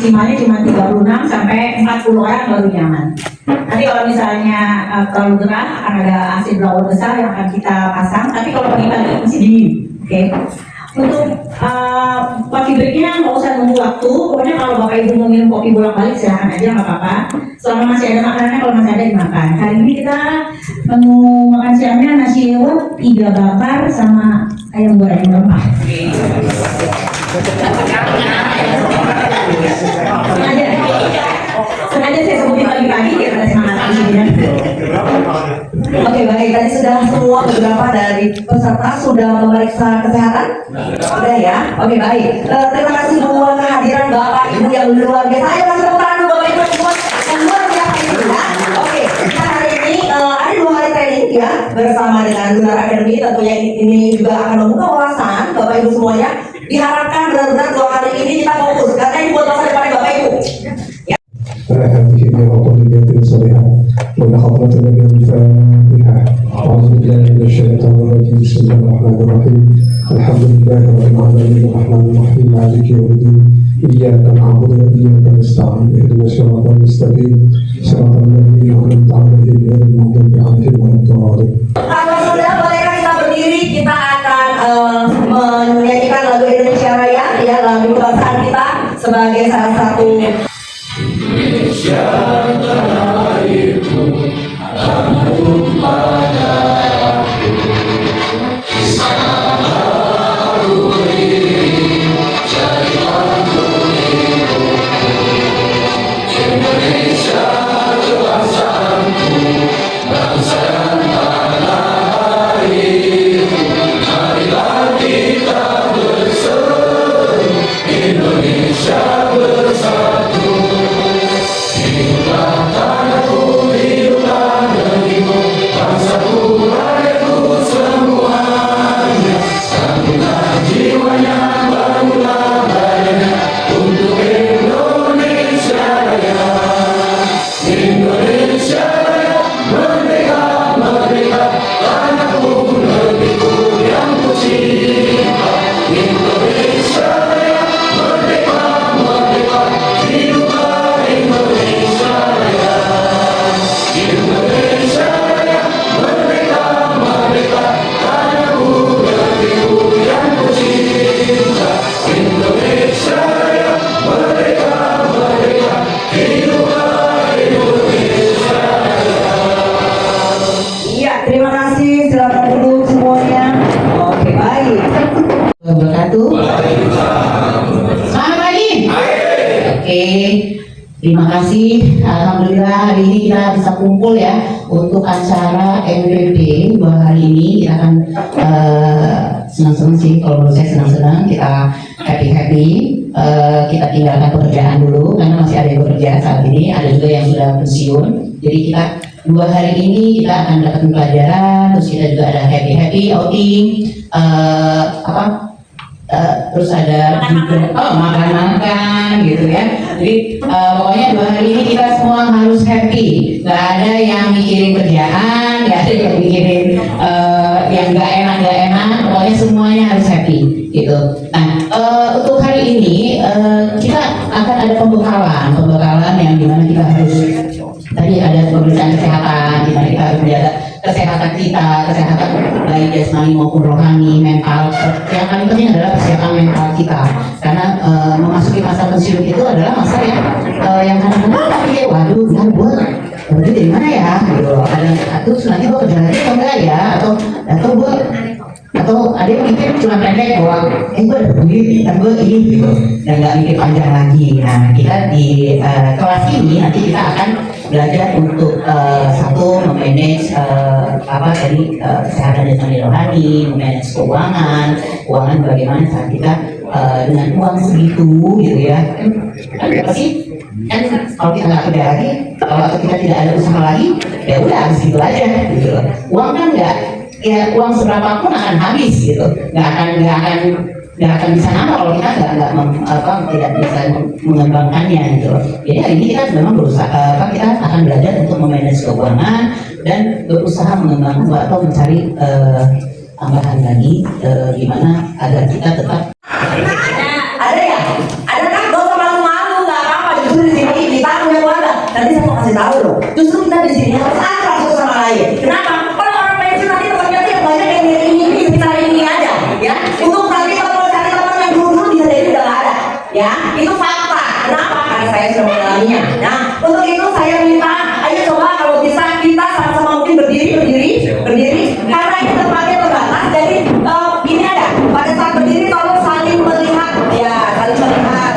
maksimalnya cuma 36 sampai 40 orang baru nyaman. Nanti kalau misalnya terlalu gerah akan ada AC blower besar yang akan kita pasang, tapi kalau pagi-pagi masih dingin. Oke. Untuk coffee breaknya nggak usah nunggu waktu, pokoknya kalau bapak ibu mau minum kopi bolak-balik silahkan aja, nggak apa-apa. Selama masih ada makanannya, kalau masih ada dimakan. Hari ini kita menu makan siangnya nasi lewat, iga bakar sama ayam goreng rempah. Sengaja saya sebutin pagi-pagi biar ada semangat di sini. Oke, baik, tadi sudah semua beberapa dari peserta sudah memeriksa kesehatan? Sudah ya? Oke, baik. Terima kasih buat kehadiran Bapak Ibu yang luar biasa. Ayo kasih tepuk tangan Bapak Ibu yang luar biasa ini ya. Oke, kita hari ini ada 2 hari training ya bersama dengan Lunar Academy. Tentunya ini juga akan membuka wawasan Bapak Ibu semuanya. Diharapkan benar-benar 2 hari ini kita fokus karena ini buat masa depan Bapak Ibu. هذه من عقوبيات صالحة ولخطرة النبي الفاتحة أعوذ بالله من الشيطان الرجيم بسم الله الرحمن الرحيم الحمد لله رب العالمين الرحمن الرحيم مالك يوم الدين إياك نعبد وإياك نستعين اهدنا الصراط المستقيم صراط الذين أنعمت عليهم غير المغضوب عليهم ولا الضالين. Kalau sudah bolehkah kita berdiri, kita akan menyanyikan lagu Indonesia Raya ya, lagu kebangsaan kita sebagai salah satu Indonesia tanah airku, tanah tumpah darahku. Di sana aku berdiri, jadi pantun hidupku. Indonesia kebangsaanku, bangsa dan tanah airku. Marilah kita berseru, Indonesia bersatu. Hiduplah tanahku, hiduplah negeriku, bangsaku, rakyatku semuanya. Sambunglah jiwanya, bangunlah badannya untuk Indonesia Raya. Indonesia Raya, merdeka, merdeka, tanahku, negeriku yang ku cinta. Indonesia Raya, merdeka, merdeka, hiduplah Indonesia Raya. Indonesia Raya, merdeka, merdeka, tanahku, negeriku yang ku cinta. Indonesia Raya, merdeka, merdeka, hiduplah Indonesia Raya. Iya, terima kasih. Silakan duduk semuanya. Oke, baik. Wabarakatuh. Selamat pagi. Oke, terima kasih. Alhamdulillah hari ini kita bisa kumpul ya untuk acara MPP 2 hari ini. Kita akan senang-senang sih, kalau menurut saya senang-senang. Kita happy-happy. Kita tinggalkan pekerjaan dulu karena masih ada yang bekerja saat ini. Ada juga yang sudah pensiun. Jadi kita 2 hari ini kita akan dapat pelajaran. Terus kita juga ada happy-happy outing. Terus ada juga makan-makan gitu ya. Jadi pokoknya 2 hari ini kita semua harus happy. Gak ada yang mikirin kerjaan, gak ada yang mikirin yang gak enak. Pokoknya semuanya harus happy gitu. Nah untuk hari ini kita akan ada pembekalan yang dimana kita harus tadi ada pemeriksaan kesehatan, dimana kita harus menjaga kesehatan kita, kesehatan baik jasmani maupun rohani, mental. Yang paling penting adalah persiapan mental kita, karena memasuki masa pensiun itu adalah masa yang kadang-kadang pikir, waduh, gue berarti dari mana ya? Gitu. Terus nanti gue kerja lagi atau enggak ya? Atau ada yang mikir cuma pendek bahwa gue ada duit, kan gue ini gitu, dan nggak mikir panjang lagi. Nah, kita di kelas ini nanti kita akan belajar untuk satu memanage kesehatan jasmani rohani, memanage keuangan bagaimana saat kita dengan uang segitu gitu ya. Kan apa sih? Kan kalau kita nggak kerja lagi, kalau kita tidak ada usaha lagi, ya udah harus gitu aja gitu. Uang kan ya uang seberapa pun akan habis gitu, nggak akan bisa nambah kalau kita tidak bisa mengembangkannya gitu. Jadi hari ini kita memang berusaha, kita akan belajar untuk memanage keuangan dan berusaha mengembangkan atau mencari tambahan lagi gimana agar kita tetap Ada ya? Ada kan? Gak usah malu-malu, gak apa-apa. kasih tahu loh. Justru kita di sini harus akrab satu sama lain. Kenapa? Kalau orang pensiun nanti temannya yang banyak yang dari ini sekitar ini aja, ya. Untuk nanti kalau cari teman yang dulu bisa jadi udah nggak ada, ya. Itu fakta. Kenapa? Karena saya sudah mengalaminya. Nah, untuk itu saya minta, ayo coba kalau bisa kita sama-sama mungkin berdiri, karena ini tempatnya terbatas. Jadi ini ada pada saat berdiri tolong saling melihat, ya, saling melihat.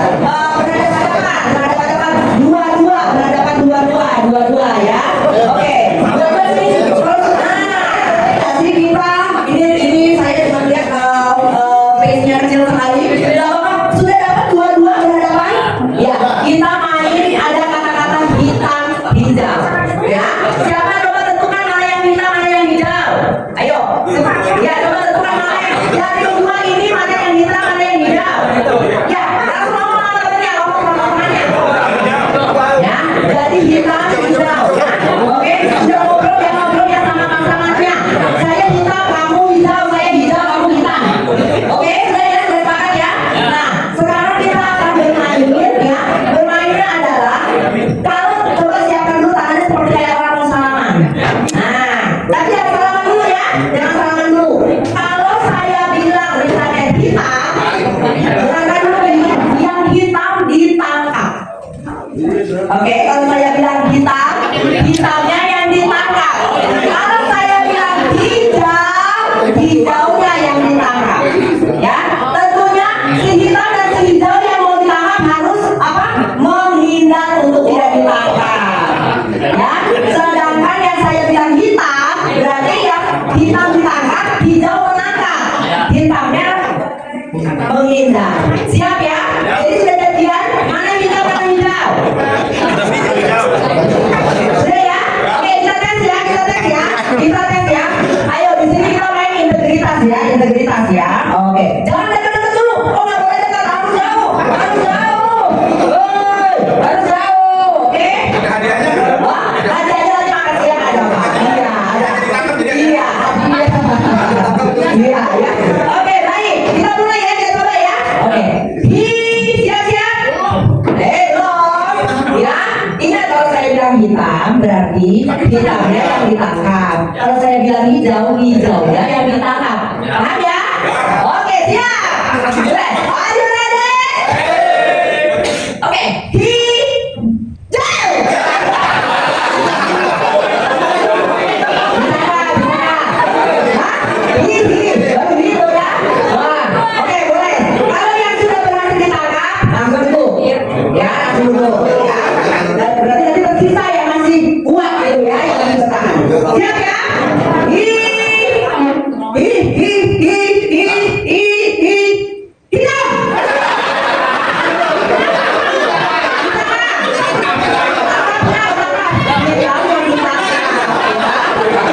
Berhadapan dua-dua, ya. Oke, dua-dua sini. Terus, kasih kita. Ini saya cuma lihat face-nya kecil sekali. Sudah dapat dua-dua berhadapan? Ya, kita main ada kata-kata hitam, hijau. Ya, siapa coba tentukan mana yang hitam, mana yang hijau? Ayo, ya coba tentukan mana yang dari dua ini mana yang hitam, mana yang hijau? Ya, langsung ngomong temannya, ya, jadi hitam, hijau. Oke, sudah ngobrol ya sama pasangannya. Saya hitam, kamu hijau, saya hijau, kamu hitam. Oke, sudah ya, sudah sepakat ya. Nah, sekarang kita akan bermain ya. Bermainnya adalah kalau coba siapkan dulu tangannya seperti kayak orang mau salaman. Nah, tapi jangan salaman dulu ya, jangan salaman dulu. Kalau saya bilang misalnya hitam, bilangkan dulu yang hitam ditangkap. Oke, kalau saya bilang hitam, hitamnya yang ditangkap. Kalau saya bilang hijau, hijaunya yang ditangkap. Ya, tentunya si hitam dan si hijau yang mau ditangkap harus apa? Menghindar untuk tidak ditangkap. Ya, sedangkan yang saya bilang hitam berarti yang hitam ditangkap, hijau menangkap. Hitamnya menghindar. Siap ya? Jadi sudah jadian mana yang hitam mana yang hijau? Sudah ya? Oke, kita tes ya. Ayo di sini kita main integritas ya. Oke, jangan dekat-dekat dulu. Oh, nggak boleh dekat, harus jauh. Harus jauh. Oke? Wah, hadiahnya tadi makasih ya, ada apa? Iya. Iya, ya. Oke, baik. Kita mulai ya, kita coba ya. Oke. Siap-siap. Belum. Ya. Ingat kalau saya bilang hitam berarti hitamnya yang ditangkap. Kalau saya bilang hijau, hijaunya yang ditangkap. Paham ya? Oke, siap. Are you ready? Oke. Hijau. Oke, boleh. Kalau yang sudah berhasil ditangkap, langsung dulu. Ya, langsung dulu. Berarti nanti tersisa yang masih kuat gitu ya, yang masih bertahan. Siap ya? Hitam.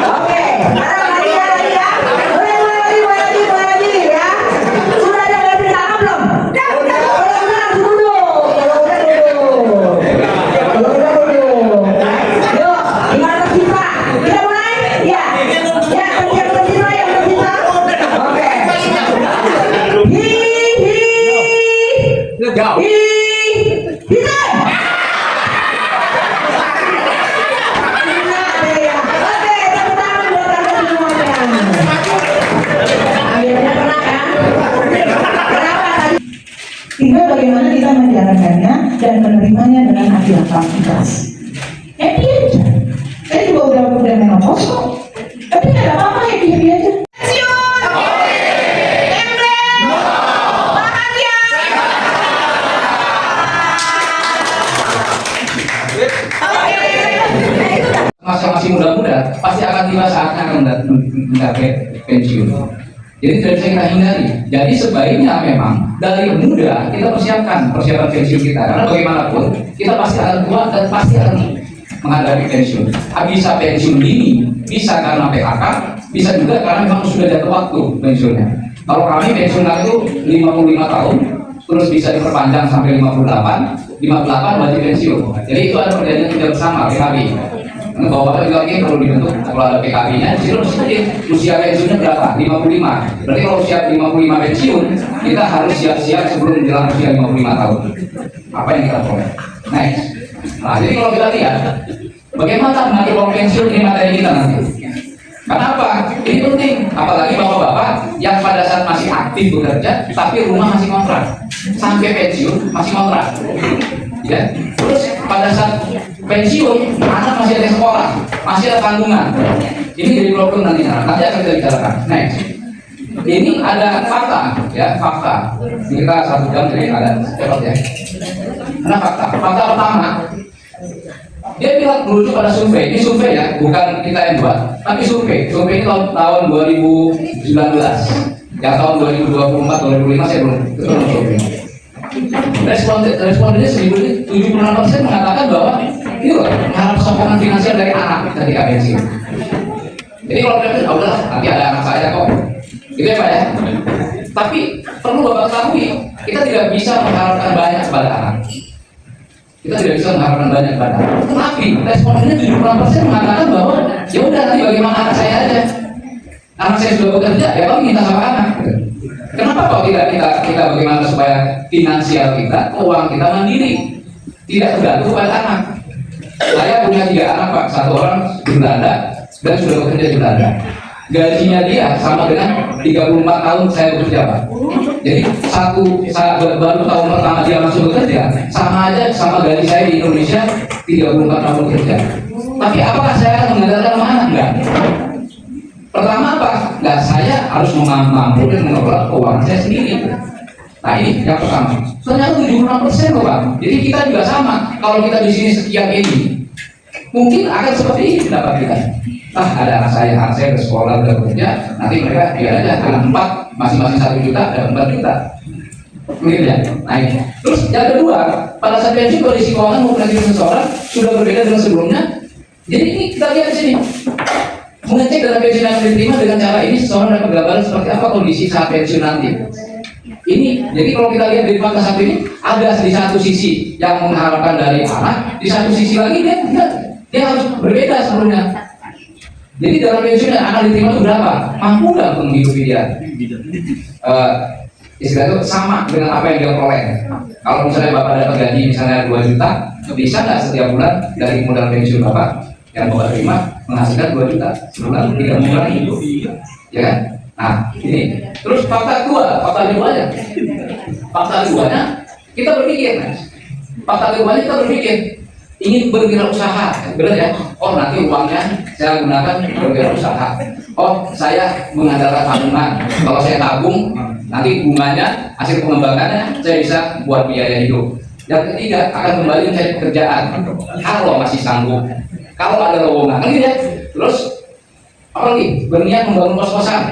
Oke, sekarang lagi ya. Boleh lagi ya. Sudah ada yang ditangkap belum? Udah, langsung duduk. Yuk, gimana tersisa? Kita mulai? Ya. Ya, tersisa yang tersisa. Oke. Hitam. Oke, tepuk tangan buat kalian semuanya. Akhirnya pernah kan? Kenapa tadi? Tinggal bagaimana kita menjalankannya dan menerimanya dengan hati yang ikhlas. Happy aja. Saya juga udah menopause kok. Tapi nggak ada apa-apa, happy aja. Masih muda-muda pasti akan tiba saatnya akan mencapai pensiun. Jadi tidak bisa kita hindari. Jadi sebaiknya memang dari muda kita persiapan pensiun kita. Karena bagaimanapun kita pasti akan tua dan pasti akan menghadapi pensiun. Bisa pensiun dini, bisa karena PHK, bisa juga karena memang sudah jatuh waktu pensiunnya. Kalau kami pensiunan itu 55 tahun, terus bisa diperpanjang sampai 58 berarti pensiun. Jadi itu ada perjanjian kerja bersama PKB. Bapak juga lagi perlu dibentuk kalau ada PKB-nya. Di sini usia pensiunnya berapa? 55. Berarti kalau usia 55 pensiun, kita harus siap-siap sebelum menjelang usia 55 tahun. Apa yang kita peroleh? Next. Nah, jadi kalau kita lihat Bagaimana mengatur uang pensiun ini materi kita nanti. Kenapa? Ini penting, apalagi bapak-bapak yang pada saat masih aktif bekerja, tapi rumah masih kontrak, sampai pensiun masih kontrak, ya. Terus pada saat pensiun, anak masih ada sekolah, masih ada tanggungan. Ini jadi problem nanti akan kita bicarakan. Next, ini ada fakta, ya fakta. Kita 1 jam jadi ada cepat ya. Karena fakta pertama. Dia bilang merujuk pada survei, ini survei ya, bukan kita yang buat, tapi survei ini tahun 2019, yang tahun 2024, 2025 saya belum ketemu survei. Respondennya 76% mengatakan bahwa ini loh, harap sokongan finansial dari anak ketika pensiun. Jadi kalau mereka bilang, udahlah, nanti ada anak saya kok, gitu ya Pak ya. Tapi perlu Bapak ketahui, kita tidak bisa mengharapkan banyak kepada anak. Kita tidak bisa mengharapkan banyak pada. Tapi respondennya 76% mengatakan bahwa ya udah nanti bagaimana anak saya aja. Anak saya sudah bekerja, ya paling minta sama anak. Kenapa kok kita bagaimana supaya finansial kita, keuangan kita mandiri, tidak tergantung pada anak. Saya punya 3 anak Pak, 1 orang di Belanda dan sudah bekerja di Belanda. Gajinya dia sama dengan 34 tahun saya bekerja Pak. Jadi baru tahun pertama dia masuk bekerja sama aja sama gaji saya di Indonesia 34 tahun bekerja. Tapi apakah saya akan mengandalkan sama anak? Enggak. Pertama apa? Enggak, saya harus mampu dan mengelola keuangan saya sendiri. Nah ini yang pertama. Ternyata 76% loh Pak. Jadi kita juga sama. Kalau kita di sini sekian ini, mungkin akan seperti ini pendapat kita. Ada anak saya bersekolah, udah bekerja, nanti mereka biar aja anak 4, masing-masing 1 juta, ada 4 juta. Begitu ya? Nah ini. Terus yang kedua, pada saat pensiun kondisi keuangan maupun aktivitas seseorang sudah berbeda dengan sebelumnya. Jadi ini kita lihat di sini. Mengecek dana pensiun yang diterima dengan cara ini, seseorang dapat gambaran seperti apa kondisi saat pensiun nanti. Ini, jadi kalau kita lihat dari fakta satu ini, ada di satu sisi yang mengharapkan dari anak, di satu sisi lagi dia harus berbeda sebelumnya. Jadi dalam pensiun yang akan diterima itu berapa? Mampu nggak untuk menghidupi dia? Istilah itu sama dengan apa yang dia peroleh. Kalau misalnya Bapak dapat gaji misalnya 2 juta, bisa nggak setiap bulan dari modal pensiun Bapak yang Bapak terima menghasilkan 2 juta sebulan, tidak mengurangi itu, ya kan? Nah ini. Terus fakta keduanya, kita berpikir, kita berpikir ingin berwirausaha, benar ya? Oh nanti uangnya saya gunakan berwirausaha. Oh saya mengandalkan tabungan. Kalau saya tabung, nanti bunganya, hasil pengembangannya saya bisa buat biaya hidup. Yang ketiga akan kembali mencari pekerjaan. Kalau masih sanggup, kalau ada lowongan, gitu ya. Terus apa lagi? Berniat membangun kos-kosan.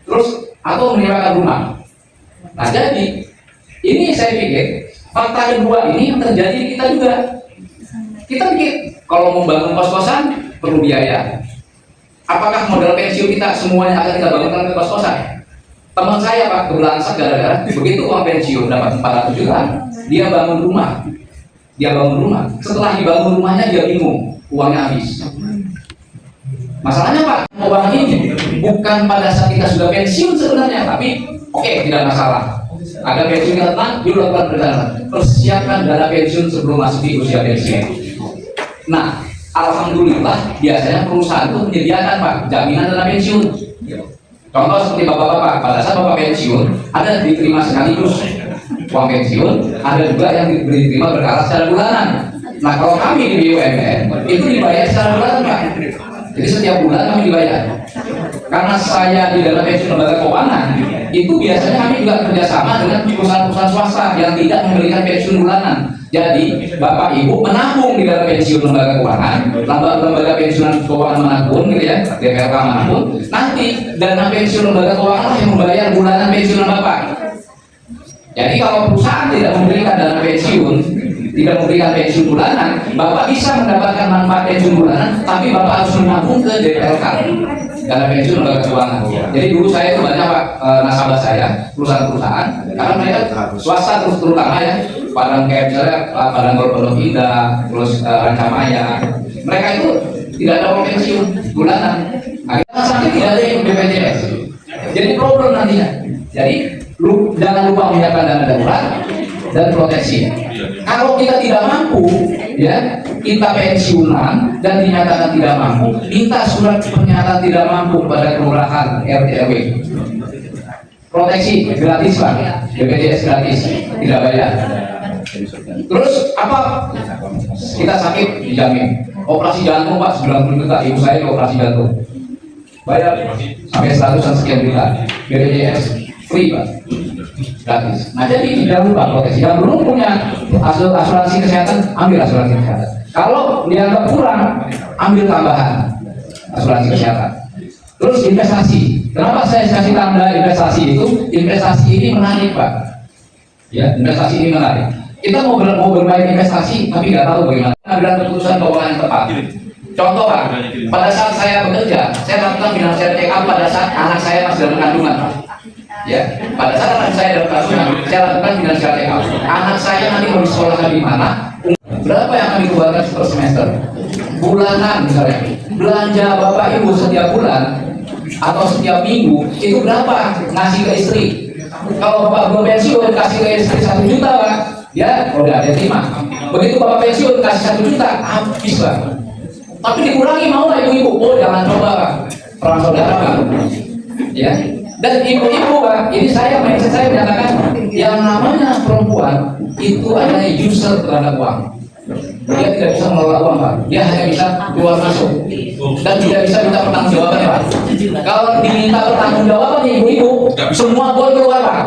Terus atau menyewakan rumah. Nah jadi ini saya pikir fakta kedua ini yang terjadi di kita juga. Kita pikir kalau membangun kos-kosan perlu biaya. Apakah modal pensiun kita semuanya akan kita bangunkan ke kos-kosan? Teman saya Pak kebelangsang gara-gara begitu uang pensiun dapat 400 juta, dia bangun rumah. Setelah dibangun rumahnya dia bingung, uangnya habis. Masalahnya Pak, uang ini bukan pada saat kita sudah pensiun sebenarnya, tapi oke, tidak masalah. Ada pensiun yang tenang, dilakukan perjalanan. Persiapkan dana pensiun sebelum masuk di usia pensiun. Nah, alhamdulillah biasanya perusahaan itu menyediakan Pak jaminan dana pensiun. Contoh seperti bapak-bapak, pada saat bapak pensiun ada diterima sekaligus uang pensiun, ada juga yang diterima berkala secara bulanan. Nah kalau kami di BUMN itu dibayar secara bulanan Pak. Jadi setiap bulan kami dibayar. Karena saya di dalam pensiun lembaga keuangan, itu biasanya kami juga kerjasama dengan perusahaan-perusahaan swasta yang tidak memberikan pensiun bulanan. Jadi Bapak Ibu menabung di dalam pensiun lembaga keuangan, lembaga pensiunan keuangan manapun, gitu ya, DPLK manapun, nanti dana pensiun lembaga keuangan yang membayar bulanan pensiunan Bapak. Jadi kalau perusahaan tidak memberikan dana pensiun, tidak memberikan pensiun bulanan, Bapak bisa mendapatkan manfaat pensiun bulanan, tapi Bapak harus menabung ke DPLK, dana pensiun lembaga keuangan. Jadi dulu saya itu banyak Pak nasabah saya, perusahaan-perusahaan, karena mereka swasta terutama ya, Padang kayak misalnya Padang Pondok Indah, terus Rancamaya, mereka itu tidak ada uang pensiun bulanan. Akhirnya sampai tidak ada yang BPJS. Jadi problem nantinya. Jadi jangan lupa menyiapkan dana darurat dan proteksi. Kalau kita tidak mampu, ya, kita pensiunan dan dinyatakan tidak mampu, minta surat pernyataan tidak mampu kepada kelurahan RT RW. Proteksi gratis Pak, BPJS gratis, tidak bayar. Terus apa? Kita sakit dijamin. Operasi jantung Pak 90 juta, ibu saya operasi jantung. Bayar sampai 100 sekian juta. BPJS free Pak, gratis. Nah jadi tidak lupa proteksi. Yang belum punya asuransi kesehatan, ambil asuransi kesehatan. Kalau dianggap kurang, ambil tambahan asuransi kesehatan. Terus investasi. Kenapa saya kasih tanda investasi itu? Investasi ini menarik Pak. Ya, investasi ini menarik. Kita mau bermain investasi, tapi nggak tahu bagaimana pengambilan keputusan keuangan yang tepat. Contoh Pak, pada saat saya bekerja, saya lakukan financial check up pada saat anak saya masih dalam kandungan. Ya, pada saat anak saya dalam kandungan, saya lakukan financial check up. Anak saya nanti mau disekolahkan di mana? Berapa yang akan dikeluarkan per semester? Bulanan misalnya. Belanja bapak ibu setiap bulan atau setiap minggu itu berapa? Ngasih ke istri. Kalau bapak belum pensiun kasih ke istri 1 juta Pak, ya udah dia terima. Begitu bapak pensiun kasih 1 juta, habis Pak. Tapi dikurangi mau nggak ibu-ibu? Oh jangan coba Pak, perang saudara Pak. Ya. Dan ibu-ibu Pak, ini saya menyatakan yang namanya perempuan itu adalah user terhadap uang. Dia tidak bisa mengelola uang Pak, dia hanya bisa keluar masuk dan tidak bisa minta pertanggungjawabannya Pak. Kalau diminta pertanggungjawabannya ibu-ibu, semua gol keluar Pak.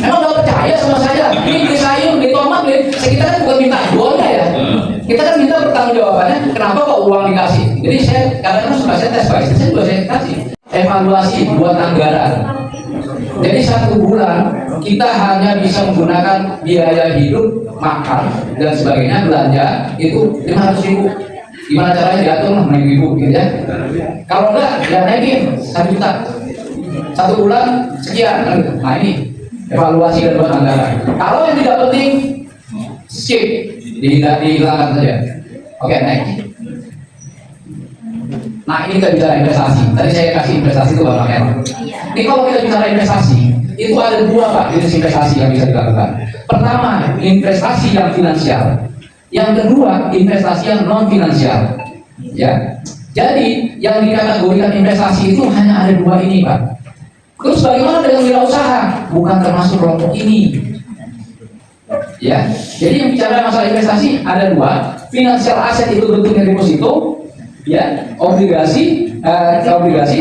Emang nggak percaya sama saya? Ini beli sayur, beli tomat, kita kan bukan minta golnya ya. Kita kan minta pertanggungjawabannya. Kenapa kok uang dikasih? Jadi saya kadang-kadang suka saya tes Pak, saya juga saya kasih evaluasi buat anggaran. Jadi 1 bulan kita hanya bisa menggunakan biaya hidup, makan dan sebagainya, belanja itu 500.000. Gimana caranya diatur lah ibu gitu ya. Kalau enggak ya naikin 1 juta. 1 bulan sekian. Nah ini evaluasi dan buat anggaran. Kalau yang tidak penting skip, dihilangkan saja. Oke, naik. Nah ini kita bicara investasi. Tadi saya kasih investasi itu warna merah. Ini kalau kita bicara investasi, itu ada 2 Pak jenis investasi yang bisa dilakukan. Pertama, investasi yang finansial. Yang kedua, investasi yang non finansial. Ya. Jadi yang dikategorikan investasi itu hanya ada 2 ini Pak. Terus bagaimana dengan wirausaha? Bukan termasuk kelompok ini. Ya. Jadi yang bicara masalah investasi ada 2. Financial asset itu bentuknya deposito. Ya, obligasi,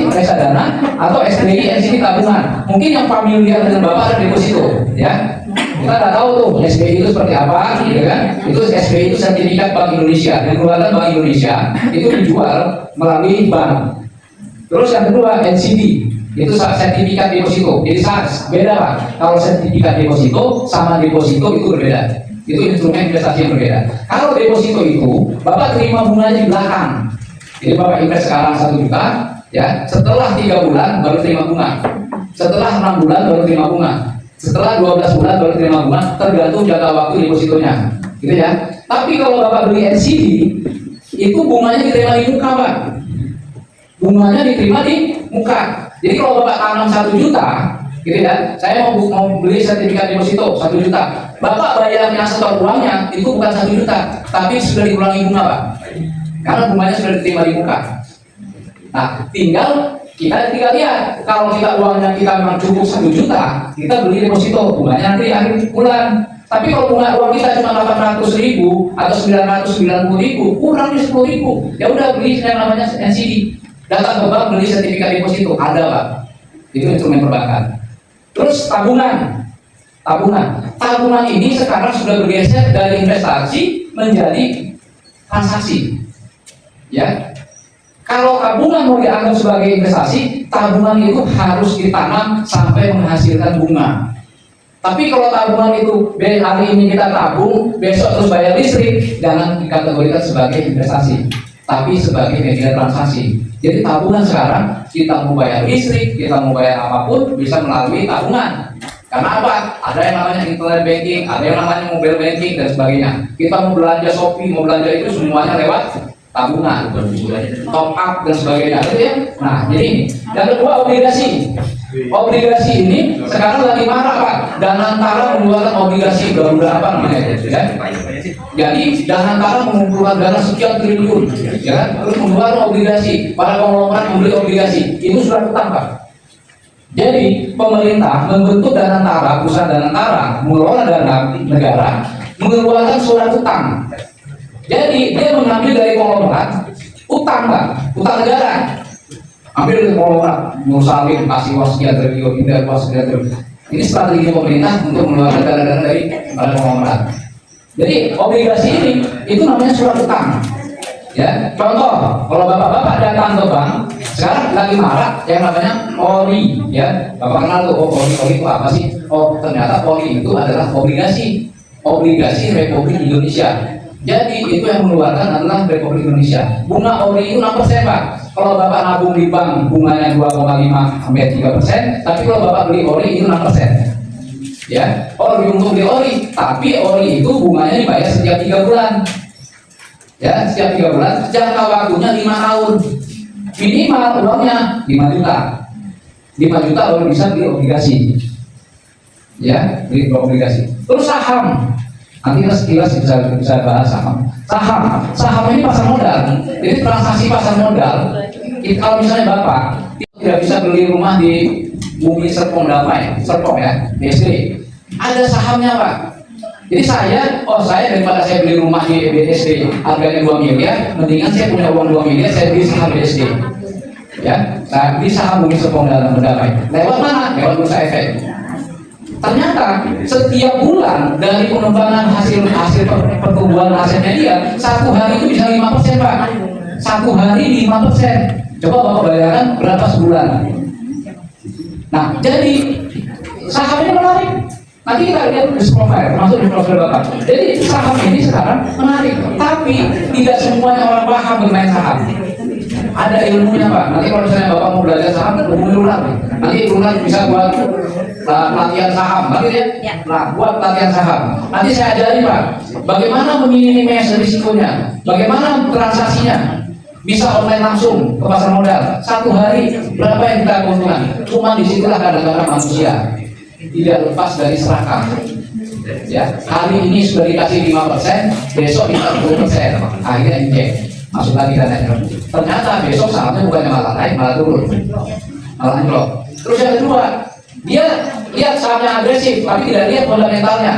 reksadana atau SBI, NCT tabungan. Mungkin yang familiar dengan Bapak ada deposito, ya. Kita nggak tahu tuh SBI itu seperti apa, gitu kan? Itu SBI itu sertifikat Bank Indonesia, dan keluaran Bank Indonesia itu dijual melalui bank. Terus yang kedua NCT, itu sertifikat deposito. Jadi beda Pak. Kalau sertifikat deposito sama deposito itu berbeda. Itu instrumen investasi yang berbeda. Kalau deposito itu Bapak terima bunganya di belakang. Jadi Bapak invest sekarang 1 juta, ya. Setelah 3 bulan baru terima bunga. Setelah 6 bulan baru terima bunga. Setelah 12 bulan baru terima bunga, tergantung jangka waktu depositonya, gitu ya. Tapi kalau Bapak beli NCD, itu bunganya diterima di muka Pak. Bunganya diterima di muka. Jadi kalau Bapak tanam 1 juta, gitu ya. Saya mau beli sertifikat deposito 1 juta. Bapak bayar yang setor uangnya itu bukan 1 juta, tapi sudah dikurangi bunga Pak. Karena bunganya sudah diterima di muka. Nah, tinggal lihat. Kalau kita uangnya kita memang cukup 1 juta, kita beli deposito, bunganya nanti akhir bulan. Tapi kalau bunga uang kita cuma 800.000 atau 990.000, kurangnya 10.000. Ya udah beli yang namanya NCD. Datang ke bank beli sertifikat deposito, ada Pak. Itu instrumen perbankan. Terus tabungan. Tabungan ini sekarang sudah bergeser dari investasi menjadi transaksi. Ya, kalau tabungan mau dianggap sebagai investasi, tabungan itu harus ditanam sampai menghasilkan bunga. Tapi kalau tabungan itu hari ini kita tabung, besok terus bayar listrik, jangan dikategorikan sebagai investasi, tapi sebagai media transaksi. Jadi tabungan sekarang kita mau bayar listrik, kita mau bayar apapun bisa melalui tabungan. Karena apa? Ada yang namanya internet banking, ada yang namanya mobile banking dan sebagainya. Kita mau belanja Shopee, mau belanja itu semuanya lewat tabungan, top up dan sebagainya, gitu ya. Nah, jadi ini. Yang kedua obligasi. Obligasi ini sekarang lagi marah Pak. Danantara mengeluarkan obligasi berapa namanya, ya? Jadi Danantara mengumpulkan dana sekian triliun, ya kan? Terus mengeluarkan obligasi, para konglomerat membeli obligasi, itu surat utang, Pak. Jadi pemerintah membentuk Danantara, pusat Danantara, mengelola dana negara, mengeluarkan surat utang. Jadi dia mengambil dari konglomerat utang, Pak, utang negara. Ambil dari konglomerat, mau salin, kasih uang sekian triliun, pindah uang sekian triliun. Ini strategi pemerintah untuk mengeluarkan dana-dana dari para konglomerat. Jadi obligasi ini itu namanya surat utang. Ya, contoh, kalau bapak-bapak datang ke bank, sekarang lagi marak yang namanya ORI, ya. Bapak kenal tuh, oh, ORI itu apa sih? Oh, ternyata ORI itu adalah obligasi Republik Indonesia. Jadi itu yang mengeluarkan adalah Republik Indonesia. Bunga ORI itu 6%, Pak. Kalau bapak nabung di bank bunganya 2,5 sampai 3%, tapi kalau bapak beli ORI itu 6%. Ya, lebih untung beli ORI, tapi ORI itu bunganya dibayar setiap 3 bulan. Ya, setiap 3 bulan, jangka waktunya 5 tahun. Minimal uangnya 5 juta. 5 juta baru bisa beli obligasi. Ya, beli obligasi. Terus saham. Nanti kita sekilas bisa bahas saham. Saham ini pasar modal. Jadi transaksi pasar modal. Kalau misalnya bapak tidak bisa beli rumah di Bumi Serpong Damai, Serpong ya, BSD. Ada sahamnya, Pak. Jadi saya daripada saya beli rumah di BSD harganya 2 miliar, mendingan saya punya uang 2 miliar, saya beli saham BSD. Ya, saya beli saham Bumi Serpong Damai. Lewat mana? Lewat Bursa Efek. Ternyata setiap bulan dari pengembangan hasil pertumbuhan asetnya dia, 1 hari itu bisa 5%, Pak. 1 hari 5%. Coba bapak bayangkan berapa sebulan. Nah, jadi saham ini menarik. Nanti kita lihat di profile, termasuk di profil bapak. Jadi saham ini sekarang menarik, tapi tidak semuanya orang paham bermain saham. Ada ilmunya, Pak. Nanti kalau misalnya bapak mau belajar saham, hubungi Lunar. Nanti Lunar bisa buat pelatihan saham, nanti ya. Nah, buat pelatihan saham. Nanti saya ajari, Pak, bagaimana meminimasi risikonya, bagaimana transaksinya. Bisa online langsung ke pasar modal. 1 hari berapa yang kita keuntungan? Cuma disitulah kadang-kadang manusia tidak lepas dari serakah. Ya, hari ini sudah dikasih 5%, besok dikasih 10%, akhirnya injek, masuk lagi dananya. Ternyata besok sahamnya bukannya malah naik, malah turun, malah anjlok. Terus yang kedua, dia lihat sahamnya agresif, tapi tidak lihat fundamentalnya.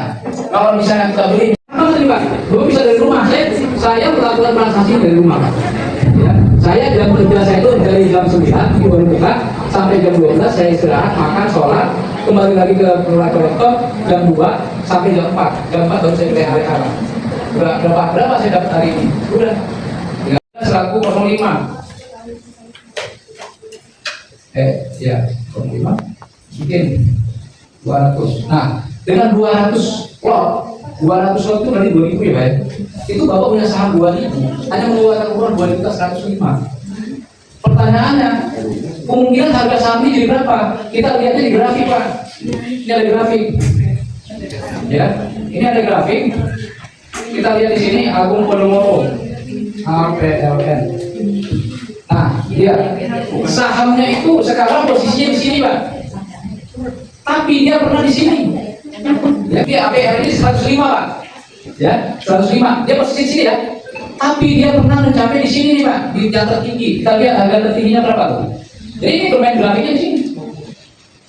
Kalau misalnya kita beli, apa tadi, Pak? Gue bisa dari rumah, saya melakukan transaksi dari rumah. Ya, saya jam kerja saya itu dari jam 9 baru buka sampai jam 12 saya istirahat, makan, sholat, kembali lagi ke laptop jam 2 sampai jam 4. Jam 4 baru saya mulai hari-hari. Berapa saya dapat hari ini? Udah. Selaku 05. Ya, 05. Mungkin 200. Nah, dengan 200 lot 200 lot itu dari 2000 ya, Pak. Itu Bapak punya saham 2000, hanya mengeluarkan uang 2.105. Pertanyaannya, kemungkinan harga saham ini jadi berapa? Kita lihatnya di grafik, Pak. Ini ada grafik. Ya, ini ada grafik. Kita lihat di sini Agung Podomoro, APLN. Nah, dia sahamnya itu sekarang posisinya di sini, Pak. Tapi dia pernah di sini. Ya, dia APR ini 105, Pak. Ya, 105. Dia posisi di sini ya. Tapi dia pernah mencapai di sini nih, Pak, di yang tertinggi. Kita lihat harga tertingginya berapa tuh. Jadi ini bermain grafiknya di sini.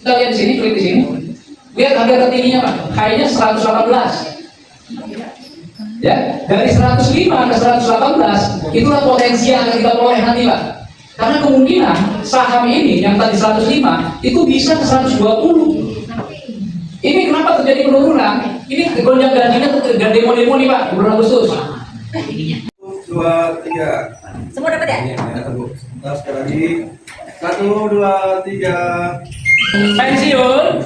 Kita lihat di sini, klik di sini. Lihat harga tertingginya, Pak. High-nya 118. Ya, dari 105 ke 118 itulah potensi yang akan kita peroleh nanti, Pak. Karena kemungkinan saham ini yang tadi 105 itu bisa ke 120. Ini kenapa terjadi penurunan? Ini gonjang ganjingnya terjadi demo-demo nih, Pak, bulan Agustus. 2, 3. Semua dapat ya? Nah, sekali lagi. 1, 2, 3. Pensiun.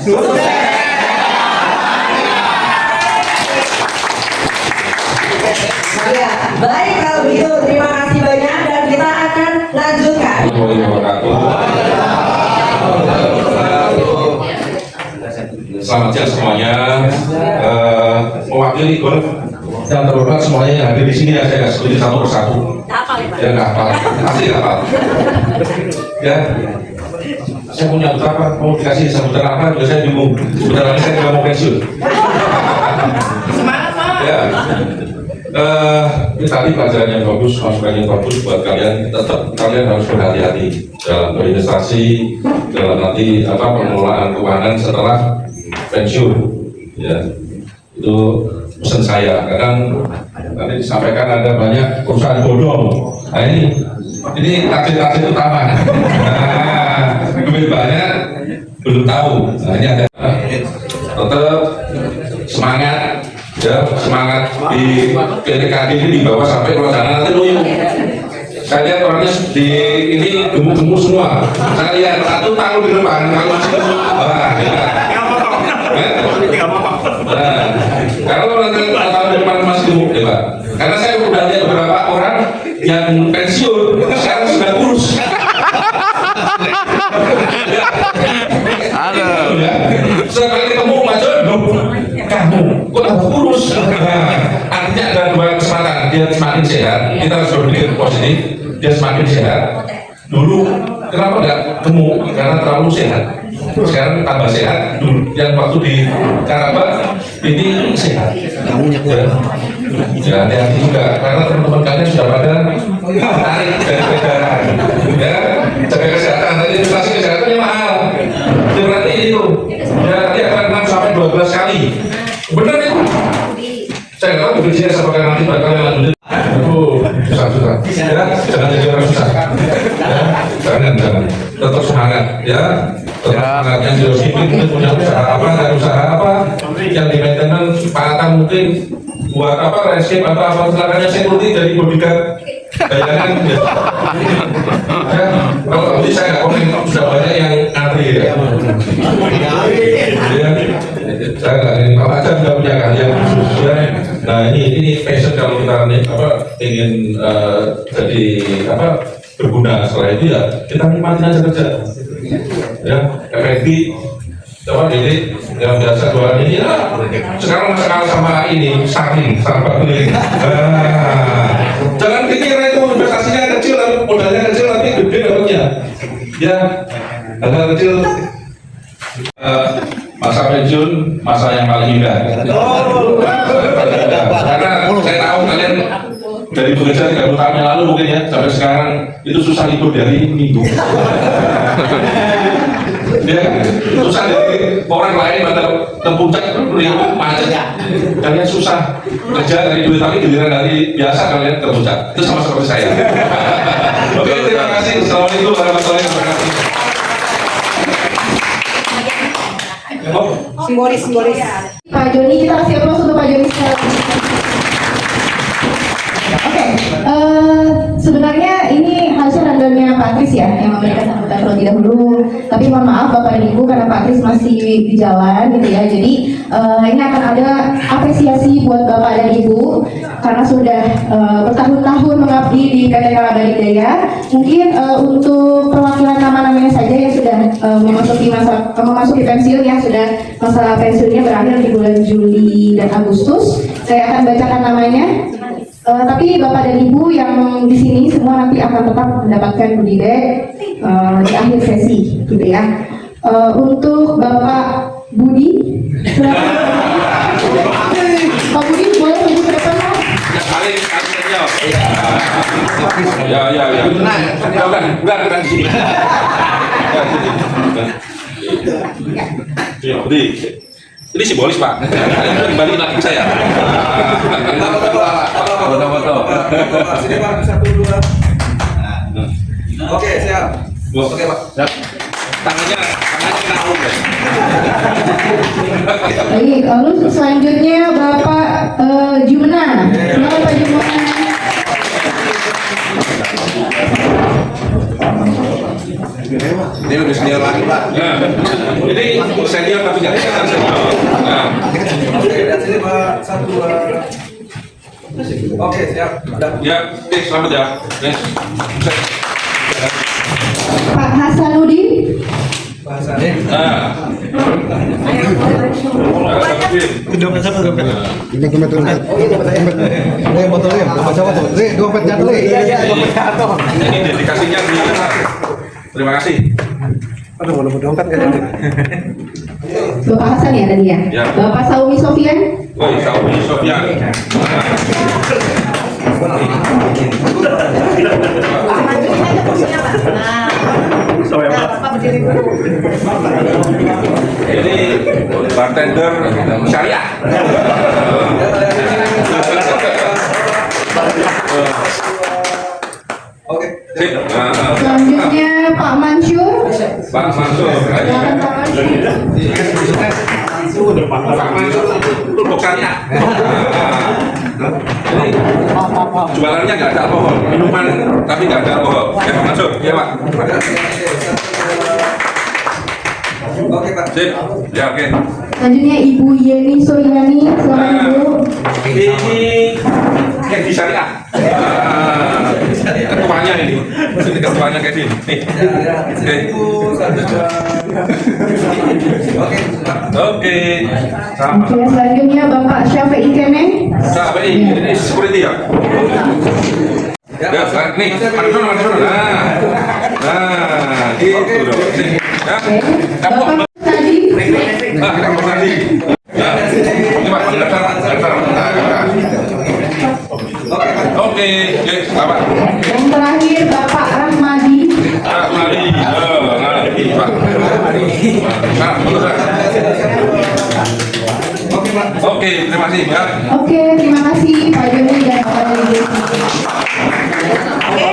Ya, baik kalau begitu terima kasih banyak dan kita akan lanjutkan. Selamat siang semuanya. Mewakili golf yang terhormat semuanya yang hadir di sini ya, saya nggak setuju satu persatu. Ya nggak apa, pasti nggak apa. Ya, saya punya apa, mau dikasih sambutan apa, juga saya bingung. Sebentar lagi saya juga mau pensiun. Semangat Pak. Ya, ini tadi pelajaran yang bagus, masukan yang bagus buat kalian. Tetap kalian harus berhati-hati dalam berinvestasi, dalam nanti apa pengelolaan keuangan setelah pensiun. Ya, itu pesan saya. Kadang nanti disampaikan ada banyak perusahaan bodong. Nah ini target utama. Nah, duit banyak belum tahu. Nah ini ada. Tetap semangat. Ya, semangat di PDKD ini dibawa sampai kalau sana nanti loyo. Saya lihat orangnya di ini gemuk-gemuk semua. Saya lihat satu tahun di depan kalau masih gemuk, wah, ya. Nah, kalau nanti tahun depan masih gemuk, ya Pak. Karena saya udah lihat beberapa orang yang pensiun sekarang sudah kurus. Ya, setelah ketemu Pak Jono, kamu kok tambah kurus? Nah, artinya ada dua kesempatan, dia semakin sehat, kita harus berpikir positif, dia semakin sehat. Dulu kenapa nggak gemuk? Karena terlalu sehat. Sekarang tambah sehat. Dulu yang waktu di Karabat ini sehat. Ya, hati-hati juga karena teman-teman kalian sudah pada tarik dari peredaran. Ya, jaga kesehatan. Tadi inflasi kesehatannya mahal. Itu berarti itu. Ya, nanti akan 6 sampai 12 kali. Benar itu. Saya nggak tahu BPJS apakah nanti bakal lanjutin. Susah. Ya, jangan jadi orang susah. Ya, jangan. Tetap semangat. Ya, tetap semangat. Yang di OSIP mungkin punya usaha apa, dan usaha apa. Yang di maintenance, Pak mungkin buat apa, rescape apa silakannya security dari bodyguard. Bayangan ya. Ya, kalau tadi saya nggak komen, sudah banyak yang antri ya. Ya, saya nggak ini Pak Aja sudah punya karya khusus ya. Nah ini passion kalau kita ingin jadi apa berguna setelah itu ya kita nikmatin aja kerja. Ya, efektif. Coba ini yang biasa jualan ini ya sekarang masalah sama ini samping sampah ini. Jangan pikir itu investasinya kecil, modalnya kecil tapi gede dapatnya. Ya, hal kecil. Masa pensiun, masa yang paling indah. Karena saya tahu kalian dari bekerja 30 tahun yang lalu mungkin ya sampai sekarang itu susah libur dari minggu. Ya, susah dari orang lain pada puncak yang macet, kalian susah kerja dari duit tapi giliran dari biasa kalian terpuncak. Itu sama seperti saya. Oke, terima kasih. Assalamualaikum warahmatullahi wabarakatuh. Simbolis. Pak Joni, kita kasih aplaus untuk Pak Joni sekali. Oke, sebenarnya ini hasil rundownnya Pak Kris ya yang memberikan sambutan terlebih dahulu. Tapi mohon maaf Bapak dan Ibu karena Pak Kris masih di jalan gitu ya. Jadi ini akan ada apresiasi buat Bapak dan Ibu karena sudah bertahun-tahun mengabdi di PT Kalabari Daya. Mungkin untuk perwakilan nama-namanya saja yang sudah memasuki pensiun ya, sudah masa pensiunnya berakhir di bulan Juli dan Agustus. Saya akan bacakan namanya. Tapi Bapak dan Ibu yang di sini semua nanti akan tetap mendapatkan goodie bag di akhir sesi, gitu ya. Untuk Bapak Budi, silakan. Pak Budi boleh tunggu ke depan, Pak? Ya. Bukan di sini. Budi. Ini simbolis Pak. Kembali lagi ke saya. Foto. Sini Pak, 1, 2. Oke, siap. Oke Pak. Tangannya kena ya. Baik, lalu selanjutnya Bapak Jumna. Silakan Pak Jumna. Ini lebih senior lagi Pak. Nah, ini senior tapi nggak kelihatan senior. Nah, Oke, lihat sini Pak, 1, 2. Oke, siap. Udah. ya, selamat ya. Yes. Pak Hasanuddin. Bahasanya. Nah, ini dedikasinya di terima kasih. Aduh, mau dompet nggak jadi. Bapak Hasan ya tadi ya? Ya. Bapak Saumi Sofian? Woi, Saumi Sofian. Ini bartender syariah. Oke. Sip. Nah, Selanjutnya Pak Mansur. Pak Mansur. Silakan Pak Mansur. Pak Mansur untuk syariah. Ini jualannya nggak ada alkohol, minuman tapi nggak ada alkohol. Ya Pak Mansur, ya Pak. Oke, Pak. Sip. Ya oke. Selanjutnya Ibu Yeni Soyani. Silakan Ibu. Ini yang di syariah. Ketuanya ini. Ini ketuanya Kevin. Nih. Oke. Oke. Oke. Sama. Oke, selanjutnya Bapak Syafi'i Kene. Sampai ini security ya. Ya, nih, mana. Nah, gitu dong. Nih, ya. Bapak tadi. Nah, kita mau tadi. Ya. Ini Pak, daftar. Oke, apa? Yang terakhir Bapak Rahmadi. Pak Mari. Pak. Nah, betul, Pak. Oke, terima kasih ya. Oke, terima kasih Pak Joni dan Bapak Ibu. Oke,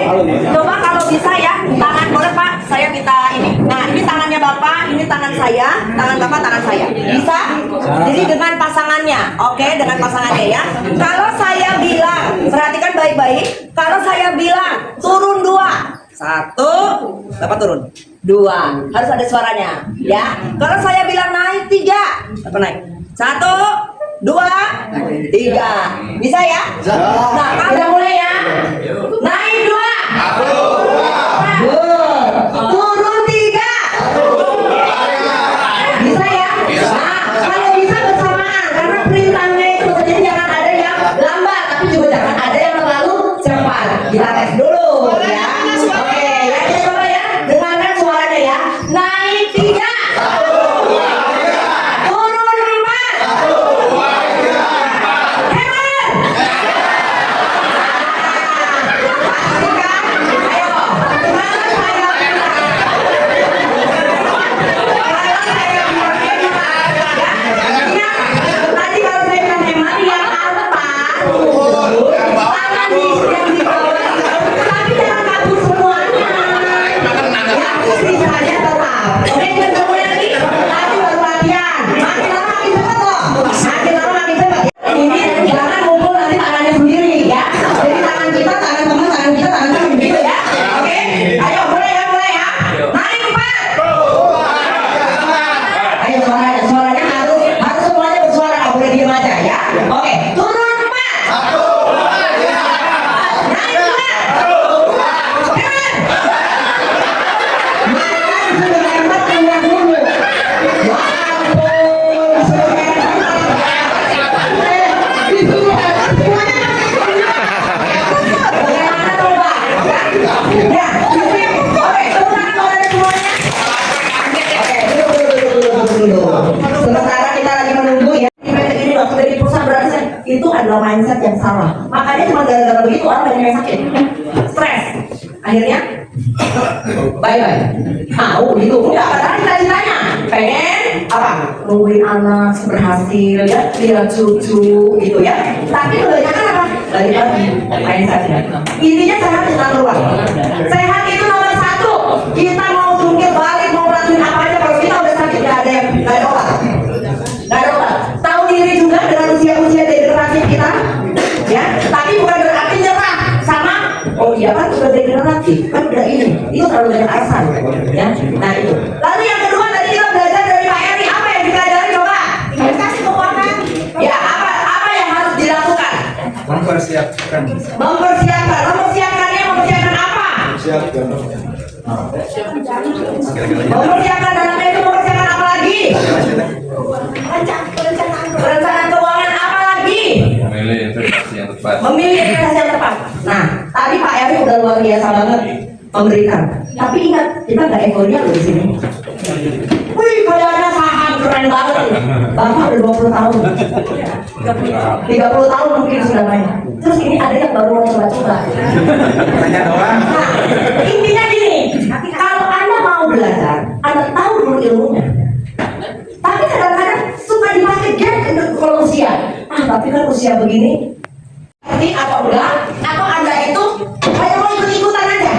coba kalau bisa ya, tangan boleh Pak, saya minta ini. Nah, ini tangannya Bapak, ini tangan saya, tangan Bapak, tangan saya. Bisa? Jadi dengan pasangannya, oke, dengan pasangannya ya. Kalau saya bilang, perhatikan baik-baik, kalau saya bilang turun 2, 1, Bapak turun. 2, harus ada suaranya, ya. Kalau saya bilang naik 3, Bapak naik. 1, 2, 3, bisa ya? Nah, udah mulai ya. Naik 2, turun 3, bisa ya? Nah, kalau bisa bersamaan karena perintahnya itu jadi jangan ada yang lambat, tapi juga jangan ada yang terlalu cepat. Kita tes dulu ya. Oke, ya kita coba ya. Dengarkan suaranya ya. Naik 3, turun 4. Tadi kalau saya bilang hemat yang atas tangan di yang di bawah tapi jangan kabur semuanya ya bisa aja tetap oke kita mulai lagi nanti baru latihan makin lama makin cepat loh makin lama makin cepat ya ini jangan ngumpul nanti tangannya sendiri ya jadi tangan kita tangan teman tangan kita tangan teman gitu ya oke ayo mulai ya naik 4 ayo suaranya harus semuanya bersuara nggak boleh diam aja ya oke turun 4 naik 4 sementara kita lagi menunggu ya ini waktu dari pusat berarti itu adalah mindset yang salah makanya cuma gara-gara begitu orang banyak yang sakit stres akhirnya bye mau gitu enggak padahal kita ceritanya pengen apa nungguin anak berhasil ya lihat cucu gitu ya tapi kebanyakan apa dari pagi mindsetnya intinya sehat kita keluar sehat itu nomor 1 kita mau jungkir balik mau ngelakuin apa aja kalau kita udah sakit nggak ada obat tahu diri juga dengan usia degeneratif kita ya tapi bukan berarti nyerah sama oh iya kan sudah degeneratif kan udah ini itu terlalu banyak alasan ya nah itu lalu yang kedua tadi kita belajar dari Pak Eri apa yang dipelajari coba investasi keuangan ya apa yang harus dilakukan mempersiapkannya mempersiapkan apa mempersiapkan dananya itu mempersiapkan apa lagi perencanaan keuangan apa lagi Memilih investasi yang tepat. memilih investasi yang tepat. Nah, tadi Pak Eri udah luar biasa banget memberikan. Tapi ingat, kita nggak euforia loh di sini. Wih, kayaknya saham keren banget. Bapak udah 20 tahun. 30 tahun mungkin sudah main. Terus ini ada yang baru mau coba-coba. Nah, intinya gini, kalau Anda mau belajar, Anda tahu dulu ilmunya. Tapi kadang-kadang suka dipakai gap kalau usia. Tapi kan usia begini, nanti apa enggak? Atau Anda itu hanya mau ikut-ikutan aja?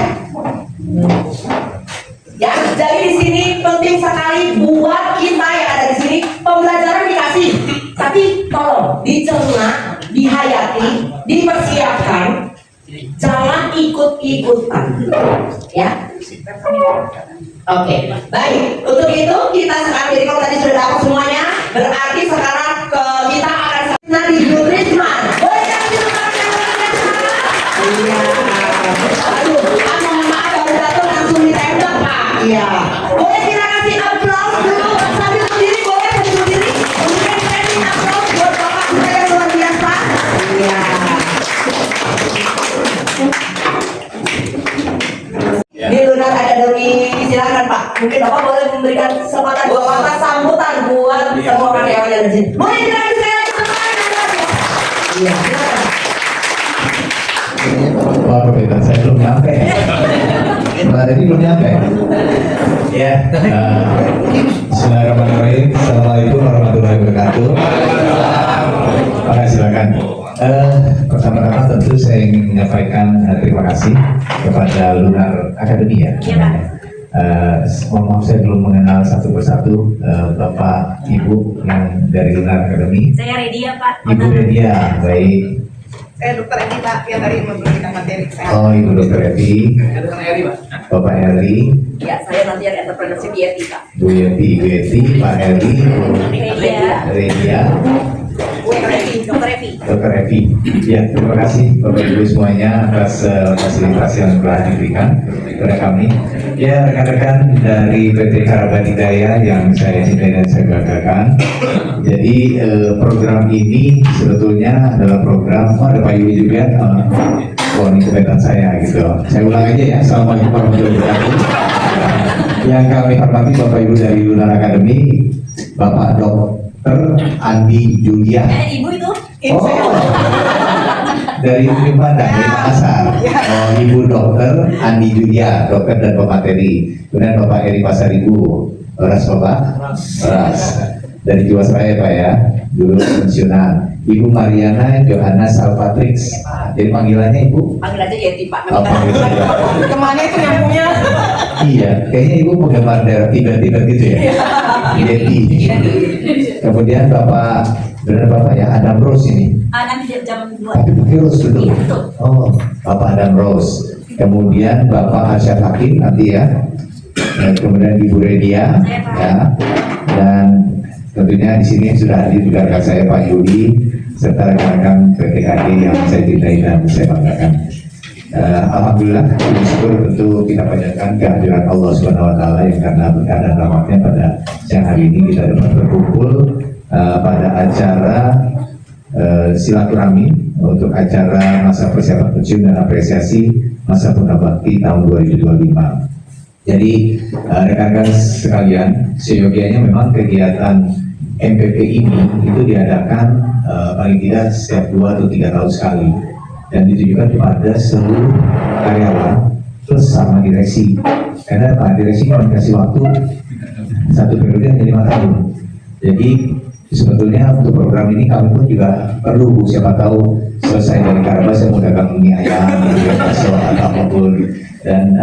Ya, jadi di sini penting sekali buat kita yang ada di sini, pembelajaran dikasih, tapi tolong dicerna, dihayati, dipersiapkan, jangan ikut-ikutan, ya. Oke, baik. Untuk itu kita sekarang, jadi kalau tadi sudah dapat semuanya, berarti sekarang kita akan nanti Risma. Boleh kasih tepuk tangan. Iya. Aduh, mohon maaf baru datang langsung ditembak, Pak. Iya. Boleh kita kasih aplaus dulu sambil berdiri, boleh berdiri. Kemudian kita kasih aplaus buat Bapak kita yang luar biasa. Iya. Ini Lunar Academy, silakan Pak. Mungkin Bapak boleh memberikan kesempatan 2 kata sambutan buat semua karyawan yang ada di sini. Boleh kita kasih sekali lagi. Iya, silakan. Wah, perbedaan saya belum nyampe. Mbak Dedi belum nyampe. Ya. Bismillahirrahmanirrahim. Assalamualaikum warahmatullahi wabarakatuh. Oke, silakan. Pertama-tama tentu saya ingin menyampaikan terima kasih kepada Lunar Academy ya. Mohon maaf saya belum mengenal satu persatu Bapak Ibu yang dari Lunar Academy. Saya Redia, Pak. Ibu Redia, baik. Saya Dokter Evita yang tadi memberikan materi kesehatan. Oh, Ibu Dokter Evi. Dokter Eri, Pak. Bapak Eri, Ya, saya nanti ada entrepreneurship di ETI, Pak. Bu Yeti, Ibu Yeti, Pak Eri, Redia, Redia, Dokter Evi. Dokter Evi. Ya, terima kasih Bapak Ibu semuanya atas fasilitas yang telah diberikan kepada kami. Ya, rekan-rekan dari PT Karabat Hidayah yang saya cintai dan saya banggakan. Jadi program ini sebetulnya adalah program, ada Pak Yudi juga. Oh, ini kebetulan saya gitu. Saya ulang aja ya. Assalamualaikum warahmatullahi wabarakatuh. Yang kami hormati Bapak Ibu dari Lunar Academy, Bapak Dr. Andi Julia. Ibu itu? Oh, dari Ujung Pandang, dari Makassar. Oh, Ibu Dokter Andi Julia, dokter dan pemateri. Kemudian Bapak Eri Pasaribu, Beras Bapak, Beras. Dari Jiwasraya Pak ya, dulu pensiunan. Ibu Mariana Johannes Alpatrix. Jadi panggilannya Ibu? Panggil aja Yeti, Pak. Oh, panggil saja. Kemana itu nyambungnya? Iya, kayaknya Ibu penggemar daerah tiba-tiba gitu ya. Yeti. Kemudian Bapak, benar Bapak ya, Adam Rose ini. Nanti jam 2. Tapi pakai Rose dulu. Iya, betul. Oh, Bapak Adam Rose. Kemudian Bapak Arsyad Hakim nanti ya. Dan kemudian Ibu Redia ya. Dan tentunya di sini sudah hadir juga rekan saya Pak Yudi serta rekan-rekan PTKD yang saya cintai dan saya banggakan. Alhamdulillah, bersyukur tentu kita panjatkan kehadiran Allah Subhanahu Wa Taala yang karena berkah dan rahmatnya pada siang hari ini kita dapat berkumpul pada acara silaturahmi untuk acara masa persiapan pensiun dan apresiasi masa Purnabakti tahun 2025. Jadi rekan-rekan sekalian, seyogianya memang kegiatan MPP ini itu diadakan paling tidak setiap 2 atau 3 tahun sekali dan ditujukan kepada seluruh karyawan plus sama direksi. Karena Pak Direksi dikasih waktu 1 periode hanya 5 tahun. Jadi sebetulnya untuk program ini kami pun juga perlu, siapa tahu selesai dari Karabas saya mau dagang mie ayam, bakso atau apapun. Dan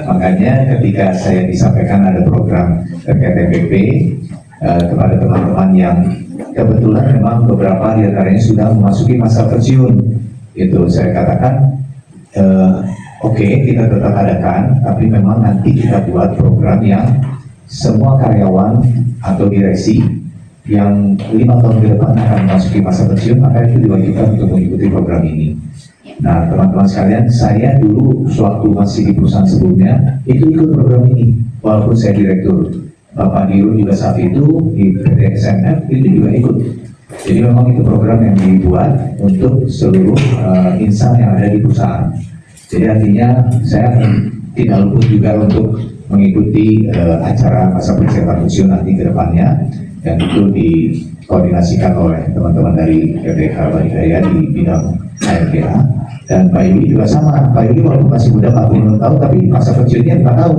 makanya ketika saya disampaikan ada program terkait MPP kepada teman-teman yang kebetulan memang beberapa di antaranya sudah memasuki masa pensiun, itu saya katakan oke, kita tetap adakan, tapi memang nanti kita buat program yang semua karyawan atau direksi yang 5 tahun ke depan akan memasuki masa pensiun, maka itu diwajibkan untuk mengikuti program ini. Nah, teman-teman sekalian, saya dulu sewaktu masih di perusahaan sebelumnya itu ikut program ini, walaupun saya direktur. Bapak Diru juga saat itu di PT SMF itu juga ikut. Jadi memang itu program yang dibuat untuk seluruh insan yang ada di perusahaan. Jadi artinya saya tidak luput juga untuk mengikuti acara masa persiapan pensiun nanti ke depannya, dan itu dikoordinasikan oleh teman-teman dari PPK Badidaya di bidang ALPA. Dan Pak Yuli juga sama. Pak Yuli walaupun masih muda 46 tahun, tapi masa pensiunnya 4 tahun.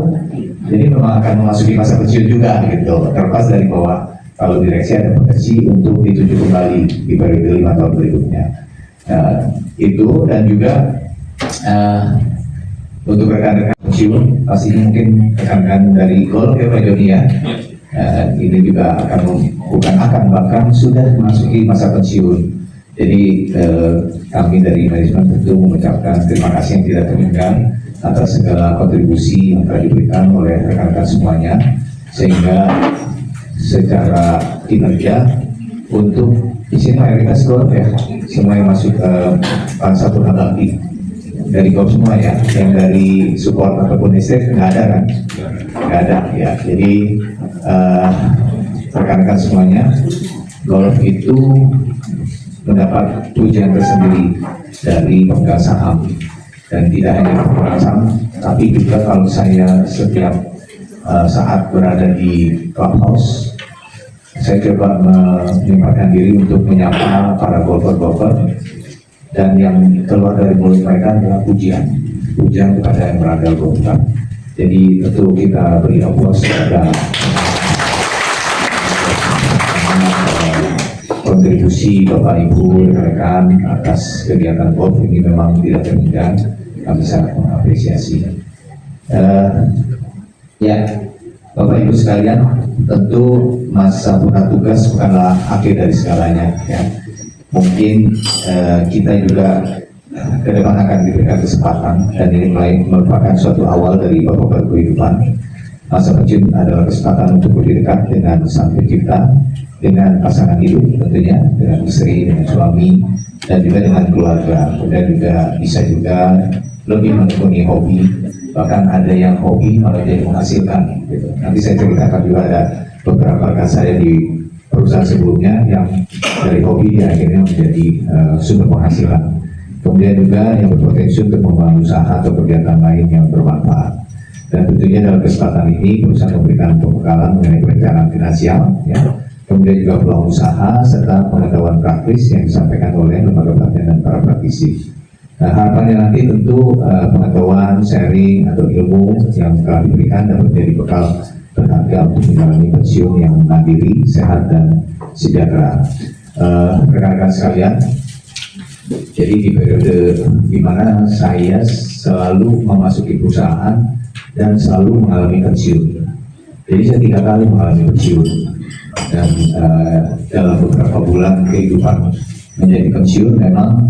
Jadi memang akan memasuki masa pensiun juga gitu. Terlepas dari bahwa kalau direksi ada potensi untuk dituju kembali di periode 5 tahun berikutnya. Itu, dan juga untuk rekan-rekan pensiun, pastinya mungkin rekan-rekan dari Golf ya Pak Joni ya. Ini juga bahkan sudah memasuki masa pensiun. Jadi kami dari manajemen tentu mengucapkan terima kasih yang tidak terhingga atas segala kontribusi yang telah diberikan oleh rekan-rekan semuanya, sehingga secara kinerja untuk di sini mayoritas Golf ya, semua yang masuk ke bangsa Purnabakti dari Golf semua ya, yang dari support ataupun listrik nggak ada kan? Nggak ada ya. Jadi rekan-rekan semuanya, Golf itu mendapat pujian tersendiri dari pemegang saham, dan tidak hanya pemegang saham, tapi juga kalau saya setiap saat berada di clubhouse, saya coba menyempatkan diri untuk menyapa para golfer-golfer, dan yang keluar dari mulut mereka adalah pujian kepada yang berada golfer. Jadi tentu kita beri aplaus kepada kontribusi Bapak Ibu rekan-rekan atas kegiatan golf ini, memang tidak terhingga, kami sangat mengapresiasi. Ya, Bapak Ibu sekalian, tentu masa purna tugas bukanlah akhir dari segalanya ya. Mungkin kita juga ke depan akan diberikan kesempatan, dan ini merupakan suatu awal dari babak baru kehidupan. Masa pensiun adalah kesempatan untuk lebih dekat dengan Sang Pencipta, dengan pasangan hidup tentunya, dengan istri, dengan suami, dan juga dengan keluarga. Dan juga bisa juga lebih menekuni hobi, bahkan ada yang hobi malah jadi menghasilkan gitu. Nanti saya ceritakan juga ada beberapa rekan saya di perusahaan sebelumnya yang dari hobi dia akhirnya menjadi sumber penghasilan. Kemudian juga yang berpotensi untuk membangun usaha atau kegiatan lain yang bermanfaat. Dan tentunya dalam kesempatan ini perusahaan memberikan pembekalan mengenai perencanaan finansial ya. Kemudian juga peluang usaha serta pengetahuan praktis yang disampaikan oleh lembaga pelatihan dan para praktisi. Nah, harapannya nanti tentu pengetahuan, sharing atau ilmu yang telah diberikan dapat menjadi bekal berharga untuk menjalani pensiun yang mandiri, sehat dan sejahtera. Rekan-rekan sekalian, jadi di periode di mana saya selalu memasuki perusahaan dan selalu mengalami pensiun. Jadi saya 3 kali mengalami pensiun. Dan dalam beberapa bulan kehidupan menjadi pensiun memang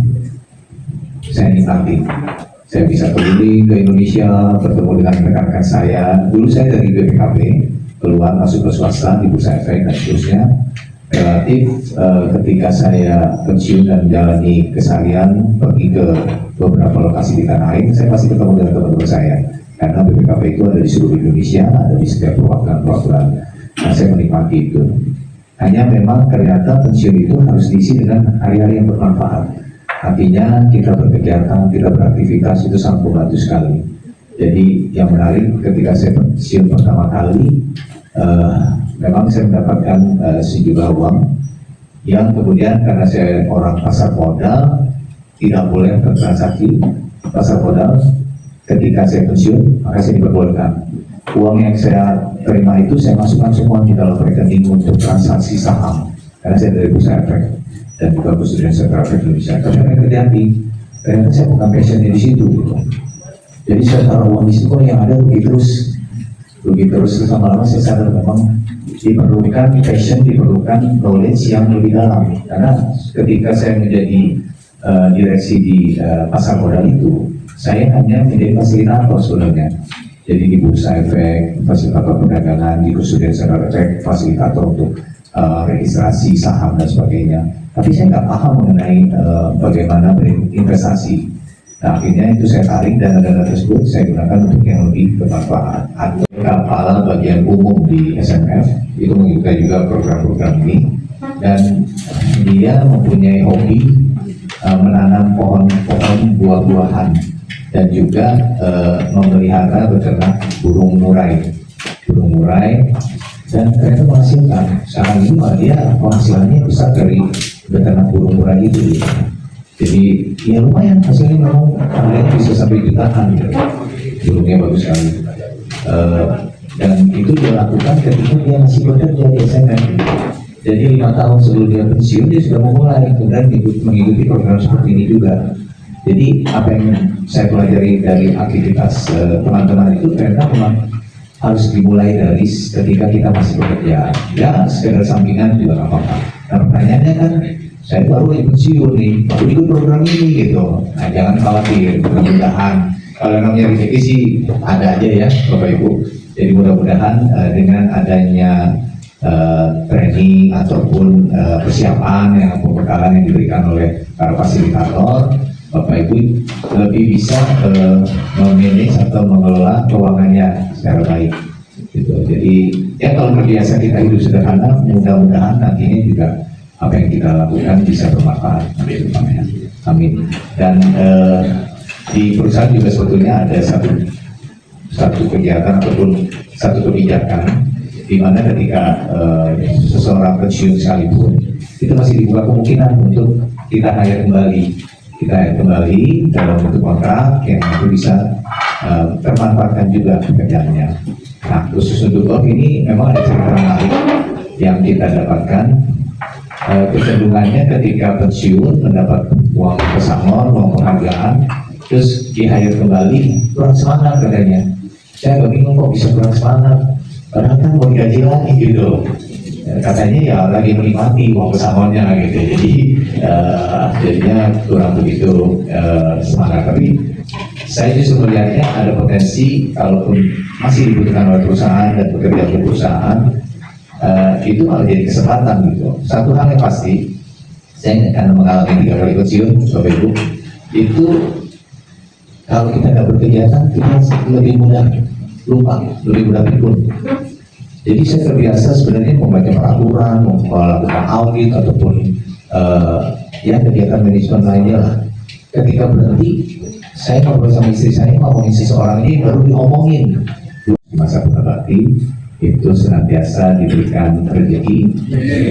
saya nikmati. Saya bisa keliling ke Indonesia, bertemu dengan rekan-rekan saya. Dulu saya dari BPKP keluar masuk ke swasta di Bursa Efek dan seterusnya. Relatif ketika saya pensiun dan menjalani keseharian pergi ke beberapa lokasi di tanah air, saya pasti ketemu dengan teman-teman saya. Karena BPKP itu ada di seluruh Indonesia, ada di setiap perwakilan-perwakilan. Nah, saya menikmati itu. Hanya memang ternyata pensiun itu harus diisi dengan hari-hari yang bermanfaat. Artinya kita berkegiatan, kita beraktivitas itu sangat membantu sekali. Jadi yang menarik ketika saya pensiun pertama kali, memang saya mendapatkan sejumlah uang yang kemudian karena saya orang pasar modal tidak boleh bertransaksi pasar modal. Ketika saya pensiun, maka saya diperbolehkan. Uang yang saya terima itu saya masukkan semua di dalam rekening untuk transaksi saham. Karena saya dari Bursa Efek dan juga Pusat Sentral Efek Indonesia. Tapi saya hati-hati, ternyata saya bukan passionnya di situ. Gitu. Jadi saya taruh uang di situ, yang ada rugi terus lama-lama saya sadar memang diperlukan passion, diperlukan knowledge yang lebih dalam. Karena ketika saya menjadi direksi di pasar modal itu, saya hanya menjadi fasilitator sebenarnya. Jadi di Bursa Efek, fasilitator perdagangan, di Pusat Sentral Efek, fasilitator untuk registrasi saham dan sebagainya. Tapi saya nggak paham mengenai bagaimana berinvestasi. Nah, akhirnya itu saya tarik dana-dana tersebut saya gunakan untuk yang lebih bermanfaat. Atau kepala bagian umum di SMF itu mengikuti juga program-program ini, dan dia mempunyai hobi menanam pohon-pohon buah-buahan. dan juga memelihara beternak burung murai, dan ternyata menghasilkan. Sekarang ini malah dia penghasilannya besar dari beternak burung murai itu. Jadi ya lumayan hasilnya, memang harganya bisa sampai jutaan gitu. Burungnya bagus sekali. Dan itu dia lakukan ketika dia masih bekerja di SNM. Jadi 5 tahun sebelum dia pensiun dia sudah memulai, kemudian mengikuti program seperti ini juga. Jadi apa yang saya pelajari dari aktivitas teman-teman itu ternyata memang harus dimulai dari ketika kita masih bekerja. Ya sekedar sampingan juga nggak apa-apa. Nah pertanyaannya kan, saya baru pensiun nih, aku ikut program ini gitu. Nah jangan khawatir, mudah-mudahan kalau namanya rezeki sih ada aja ya Bapak Ibu. Jadi mudah-mudahan dengan adanya training ataupun persiapan yang pembekalan yang diberikan oleh para fasilitator, Bapak Ibu lebih bisa memanage atau mengelola keuangannya secara baik. Gitu. Jadi ya kalau terbiasa kita hidup sederhana, mudah-mudahan nantinya juga apa yang kita lakukan bisa bermanfaat. Amin. Dan di perusahaan juga sebetulnya ada satu kegiatan ataupun satu kebijakan di mana ketika seseorang pensiun sekalipun itu masih dibuka kemungkinan untuk kita hire kembali dalam bentuk kontrak yang itu bisa termanfaatkan juga pekerjaannya. Nah khusus untuk golf ini memang ada cerita menarik yang kita dapatkan. Kecenderungannya ketika pensiun mendapat uang pesangon, uang penghargaan, terus di-hire kembali kurang semangat katanya. Saya bingung kok bisa kurang semangat, padahal kan mau digaji lagi gitu. Katanya ya lagi menikmati uang pesangonnya gitu. Jadi jadinya kurang begitu semangat. Tapi saya justru melihatnya ada potensi kalaupun masih dibutuhkan oleh perusahaan dan bekerja untuk perusahaan, itu malah jadi kesempatan gitu. Satu hal yang pasti, saya karena mengalami 3 kali pensiun, Bapak Ibu, itu kalau kita nggak berkegiatan kita lebih mudah lupa, lebih mudah pikun. Jadi saya terbiasa sebenarnya membaca peraturan, melakukan audit ataupun ya kegiatan manajemen lainnya lah. Ketika berhenti, saya ngobrol sama istri saya, ngomongin seseorang ini baru diomongin di masa bakti itu senantiasa diberikan rezeki,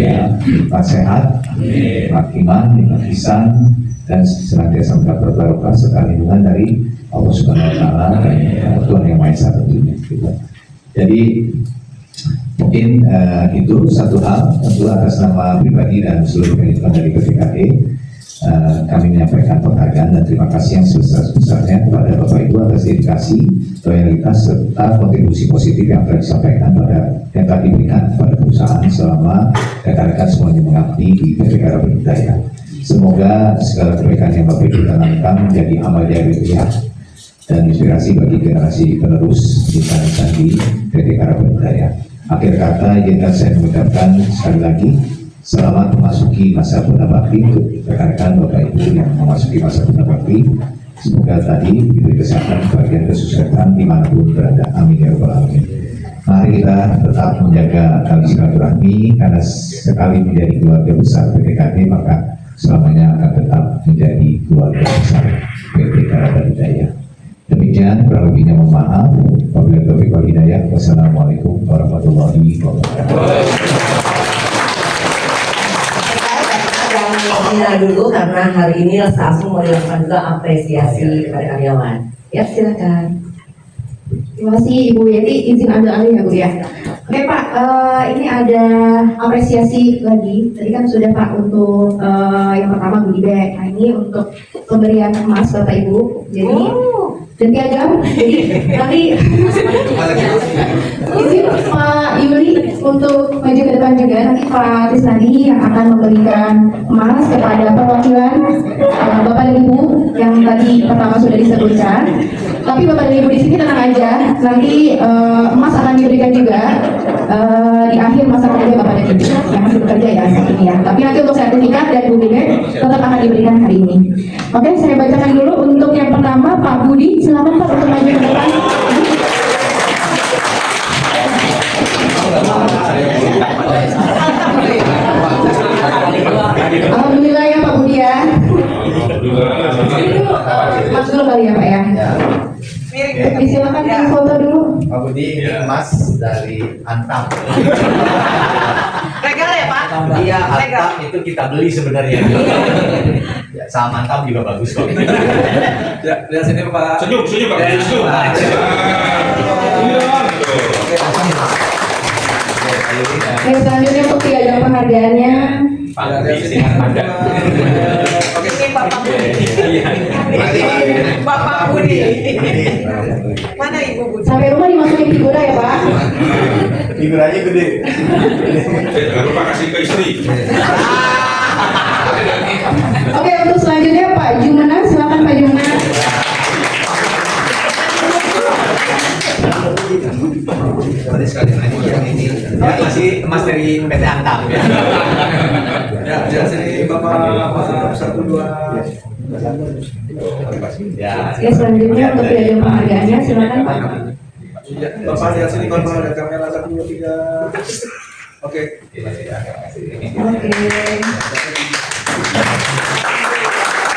ya, nikmat sehat, nikmat iman, nikmat ihsan, dan senantiasa mendapat barokah serta lindungan dari Allah Subhanahu Wa Taala dan Tuhan Yang Maha Esa tentunya. Gitu. Jadi mungkin itu satu hal, tentu atas nama pribadi dan seluruh manajemen dari PPKD kami menyampaikan penghargaan dan terima kasih yang sebesar-besarnya kepada Bapak Ibu atas dedikasi, loyalitas serta kontribusi positif yang telah disampaikan yang telah diberikan kepada perusahaan selama rekan-rekan semuanya mengabdi di PPK Rabbidaya. Semoga segala kebaikan yang Bapak Ibu tanamkan menjadi amal jariah dan inspirasi bagi generasi penerus insan-insan di PPK Rabbidaya. Akhir kata, izinkan saya mengucapkan sekali lagi selamat memasuki masa Bunda Bakti untuk rekan-rekan Bapak Ibu yang memasuki masa Bunda Bakti. Semoga tadi diberi kesehatan, kebahagiaan, kesuksesan dimanapun berada. Amin ya rabbal alamin. Mari kita tetap menjaga tali silaturahmi karena sekali menjadi keluarga besar PPKD maka selamanya akan tetap menjadi keluarga besar PPK Rabbidaya. Demikian, kurang lebihnya mohon maaf. Wabillahi taufiq wal hidayah. Wassalamualaikum warahmatullahi wabarakatuh. Jangan dulu karena hari ini langsung mau dilakukan juga apresiasi kepada karyawan. Ya silakan. Terima kasih Ibu Yeti, izin ambil alih ya Bu ya. Oke Pak, ini ada apresiasi lagi. Tadi kan sudah Pak untuk yang pertama goodie bag. Nah ini untuk pemberian emas Bapak Ibu. Jadi dan piagam. Jadi nanti izin Pak Yuli untuk maju ke depan juga. Nanti Pak Tisnadi yang akan memberikan emas kepada perwakilan Bapak dan Ibu yang tadi pertama sudah disebutkan. Tapi Bapak dan Ibu di sini tenang aja. Nanti emas akan diberikan juga di akhir masa kerja Bapak dan Ibu yang masih bekerja ya saat ini ya. Tapi nanti untuk sertifikat dan goodie bag tetap akan diberikan hari ini. Oke, saya bacakan dulu untuk yang pertama Pak Budi. Silakan Pak untuk maju ke depan. Alhamdulillah ya Pak Budi ya. Mas dulu kali ya Pak ya. Budi, ini emas dari Antam. Legal ya Pak? Iya, Legal. Antam itu kita beli sebenarnya. Ya, saham Antam juga bagus kok. Ya, lihat sini Pak. Senyum, senyum Pak. Senyum. Oke, selanjutnya untuk piagam penghargaannya. Pak Budi, singkat padat. Oke. Ini Bapak Budi. Bapak Budi. Mana Ibu Budi? Sampai rumah dimasukin figura ya Pak. Figurannya gede. Jangan lupa kasih ke istri. Oke, untuk selanjutnya Pak Jumena, silakan Pak Jumena. Boleh sekali lagi yang ini. Ya, masih emas dari PT Antam ya. Ya, lihat sini Bapak 1 2. Ya. Oke, selanjutnya untuk piagam penghargaannya, silakan Pak. Ya, Bapak lihat sini Bapak ada kamera 1 2 3. Oke. Oke.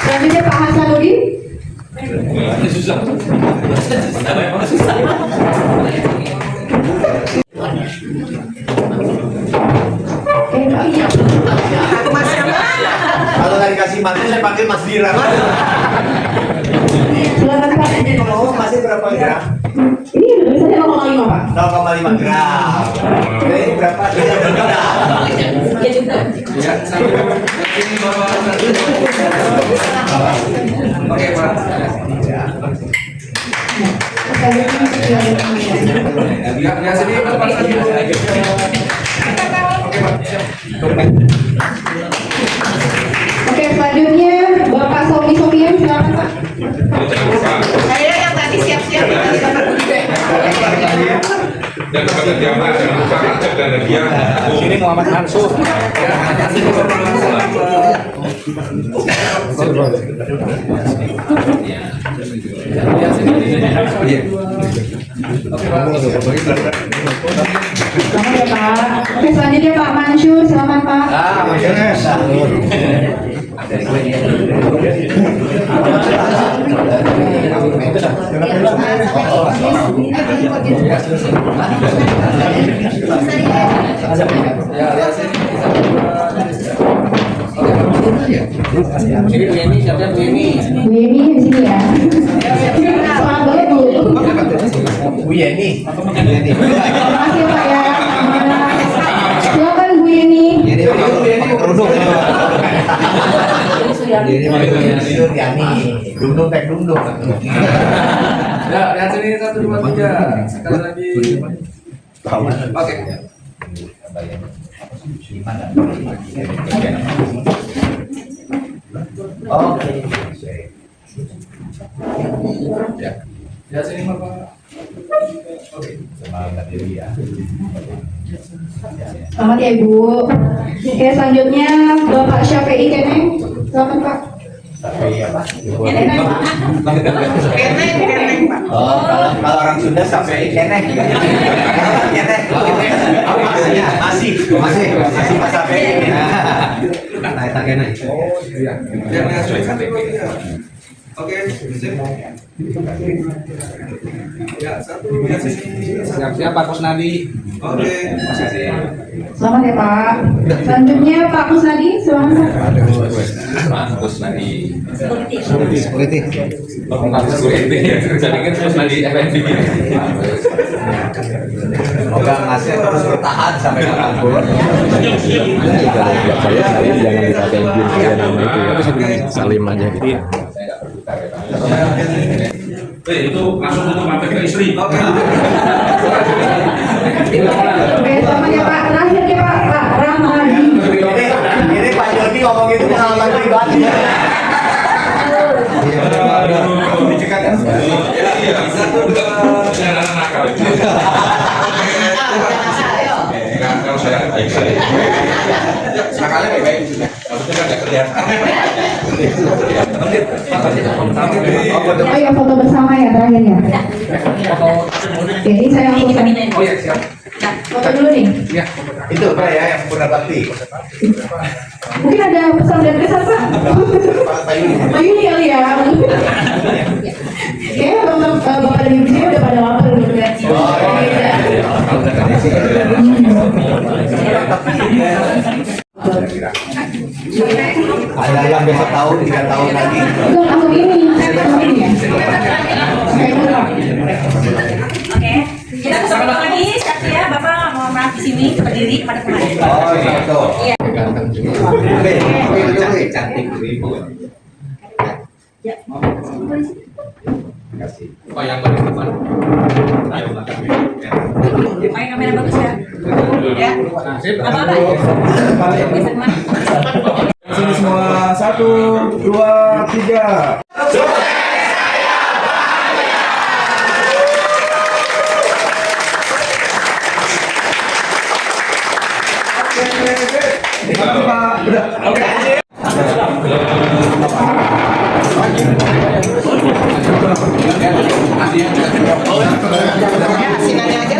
Selanjutnya Pak Hasanuddin. Susah. Oke, Pak. Mas siapa? Kalau tadi kasih Mas, saya panggil Mas Dira. Silakan Pak. Oh, masih berapa gram? Ini tulisannya 0,5 Pak. 0,5 gram. Oke, ini berapa? Tidak berbeda. Ya juga. Ya, satu. Ini Bapak 1. Oke, Pak. Selanjutnya untuk piagam penghargaannya. Ya, lihat sini Bapak 1. Oke, Pak. Siap. Oke, selanjutnya Bapak Sofi Sofian, silakan Pak. Jangan lupa. Saya yang tadi siap-siap. Dan kepada jamaah jangan lupa ajak dan hadiah. Ini Muhammad Mansur. Ya, lihat sini Bapak 1. Lihat sini. Iya. Oke, Pak. Selamat ya Pak. Oke, selanjutnya Pak Mansur, silakan Pak. Dari gue dia. Ya, lihat sini. Oke, Pak. Ini siapnya Bu Yeni. Bu Yeni di sini ya. Semangat banget Bu. Bu Yeni. Terima kasih ya Pak ya. Silakan Bu Yeni. Kerudung. Ini Suryani. Dundung tek dundung. Ya, lihat sini 1 2 3. Sekali lagi. Oke. Oke. Ya. Lihat sini Bapak. Oke. Semangat diri ya. Selamat ya Ibu. Oke, selanjutnya Bapak Syafi'i Keneng. Silakan Pak. Tapi apa? Keneng Pak. Oh, kalau orang Sunda sampai keneh. Keneh. Masih Mas sampai. Nah, eta keneh. Oh, iya. Ya, lihat sini 1 2 3. Oke, sip. Ya, 1 lihat sini. Siap Pak Kusnadi. Oke. Selamat ya Pak. Selanjutnya Pak Kusnadi, silakan Pak. Pak Kusnadi. Security. Saya pikir Kusnadi FNB. Semoga masnya terus bertahan sampai kapanpun. Jangan dipakai jin dia nama itu ya. Salim aja gitu. Itu langsung untuk mampir ke istri. Oke. Oke, selamat ya Pak. Terakhir ya Pak Rahmadi. Ini Pak Jody ngomong itu pengalaman pribadi. Iya, 1 2. Jangan nakal. Kalau saya baik saya. Nakalnya baik-baik. Maksudnya kan nggak kelihatan. Oh ya, foto bersama ya terakhir ya. Jadi saya langsung Oh ya, siap. foto dulu nih. Itu Pak ya yang pernah bakti. Mungkin ada pesan dan kesan Pak. Pak Yuni kali ya. Kayaknya bapak dan ibu sini udah pada lapar gitu ya. Ada yang besok tahun, 3 tahun lagi. Belum aku ini ya. Oke, kita kesempatan lagi, siap ya, Bapak mau maaf di sini berdiri pada kemarin. Oh, gitu. Iya. Oke, cantik ibu. Kasih. Oh, yang paling depan. Pakai kamera bagus ya. Ya. Apa-apa? Bisa kemana? Sini semua, 1, 2, 3. Asinan aja.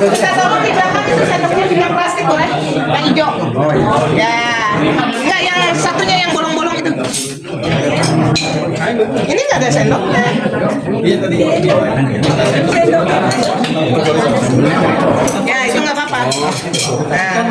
Bisa tolong di belakang itu sendoknya dengan plastik boleh? Yang hijau. Ya. Enggak, yang satunya yang bolong-bolong itu. Ini nggak ada sendok. Ya, itu nggak apa-apa. Nah.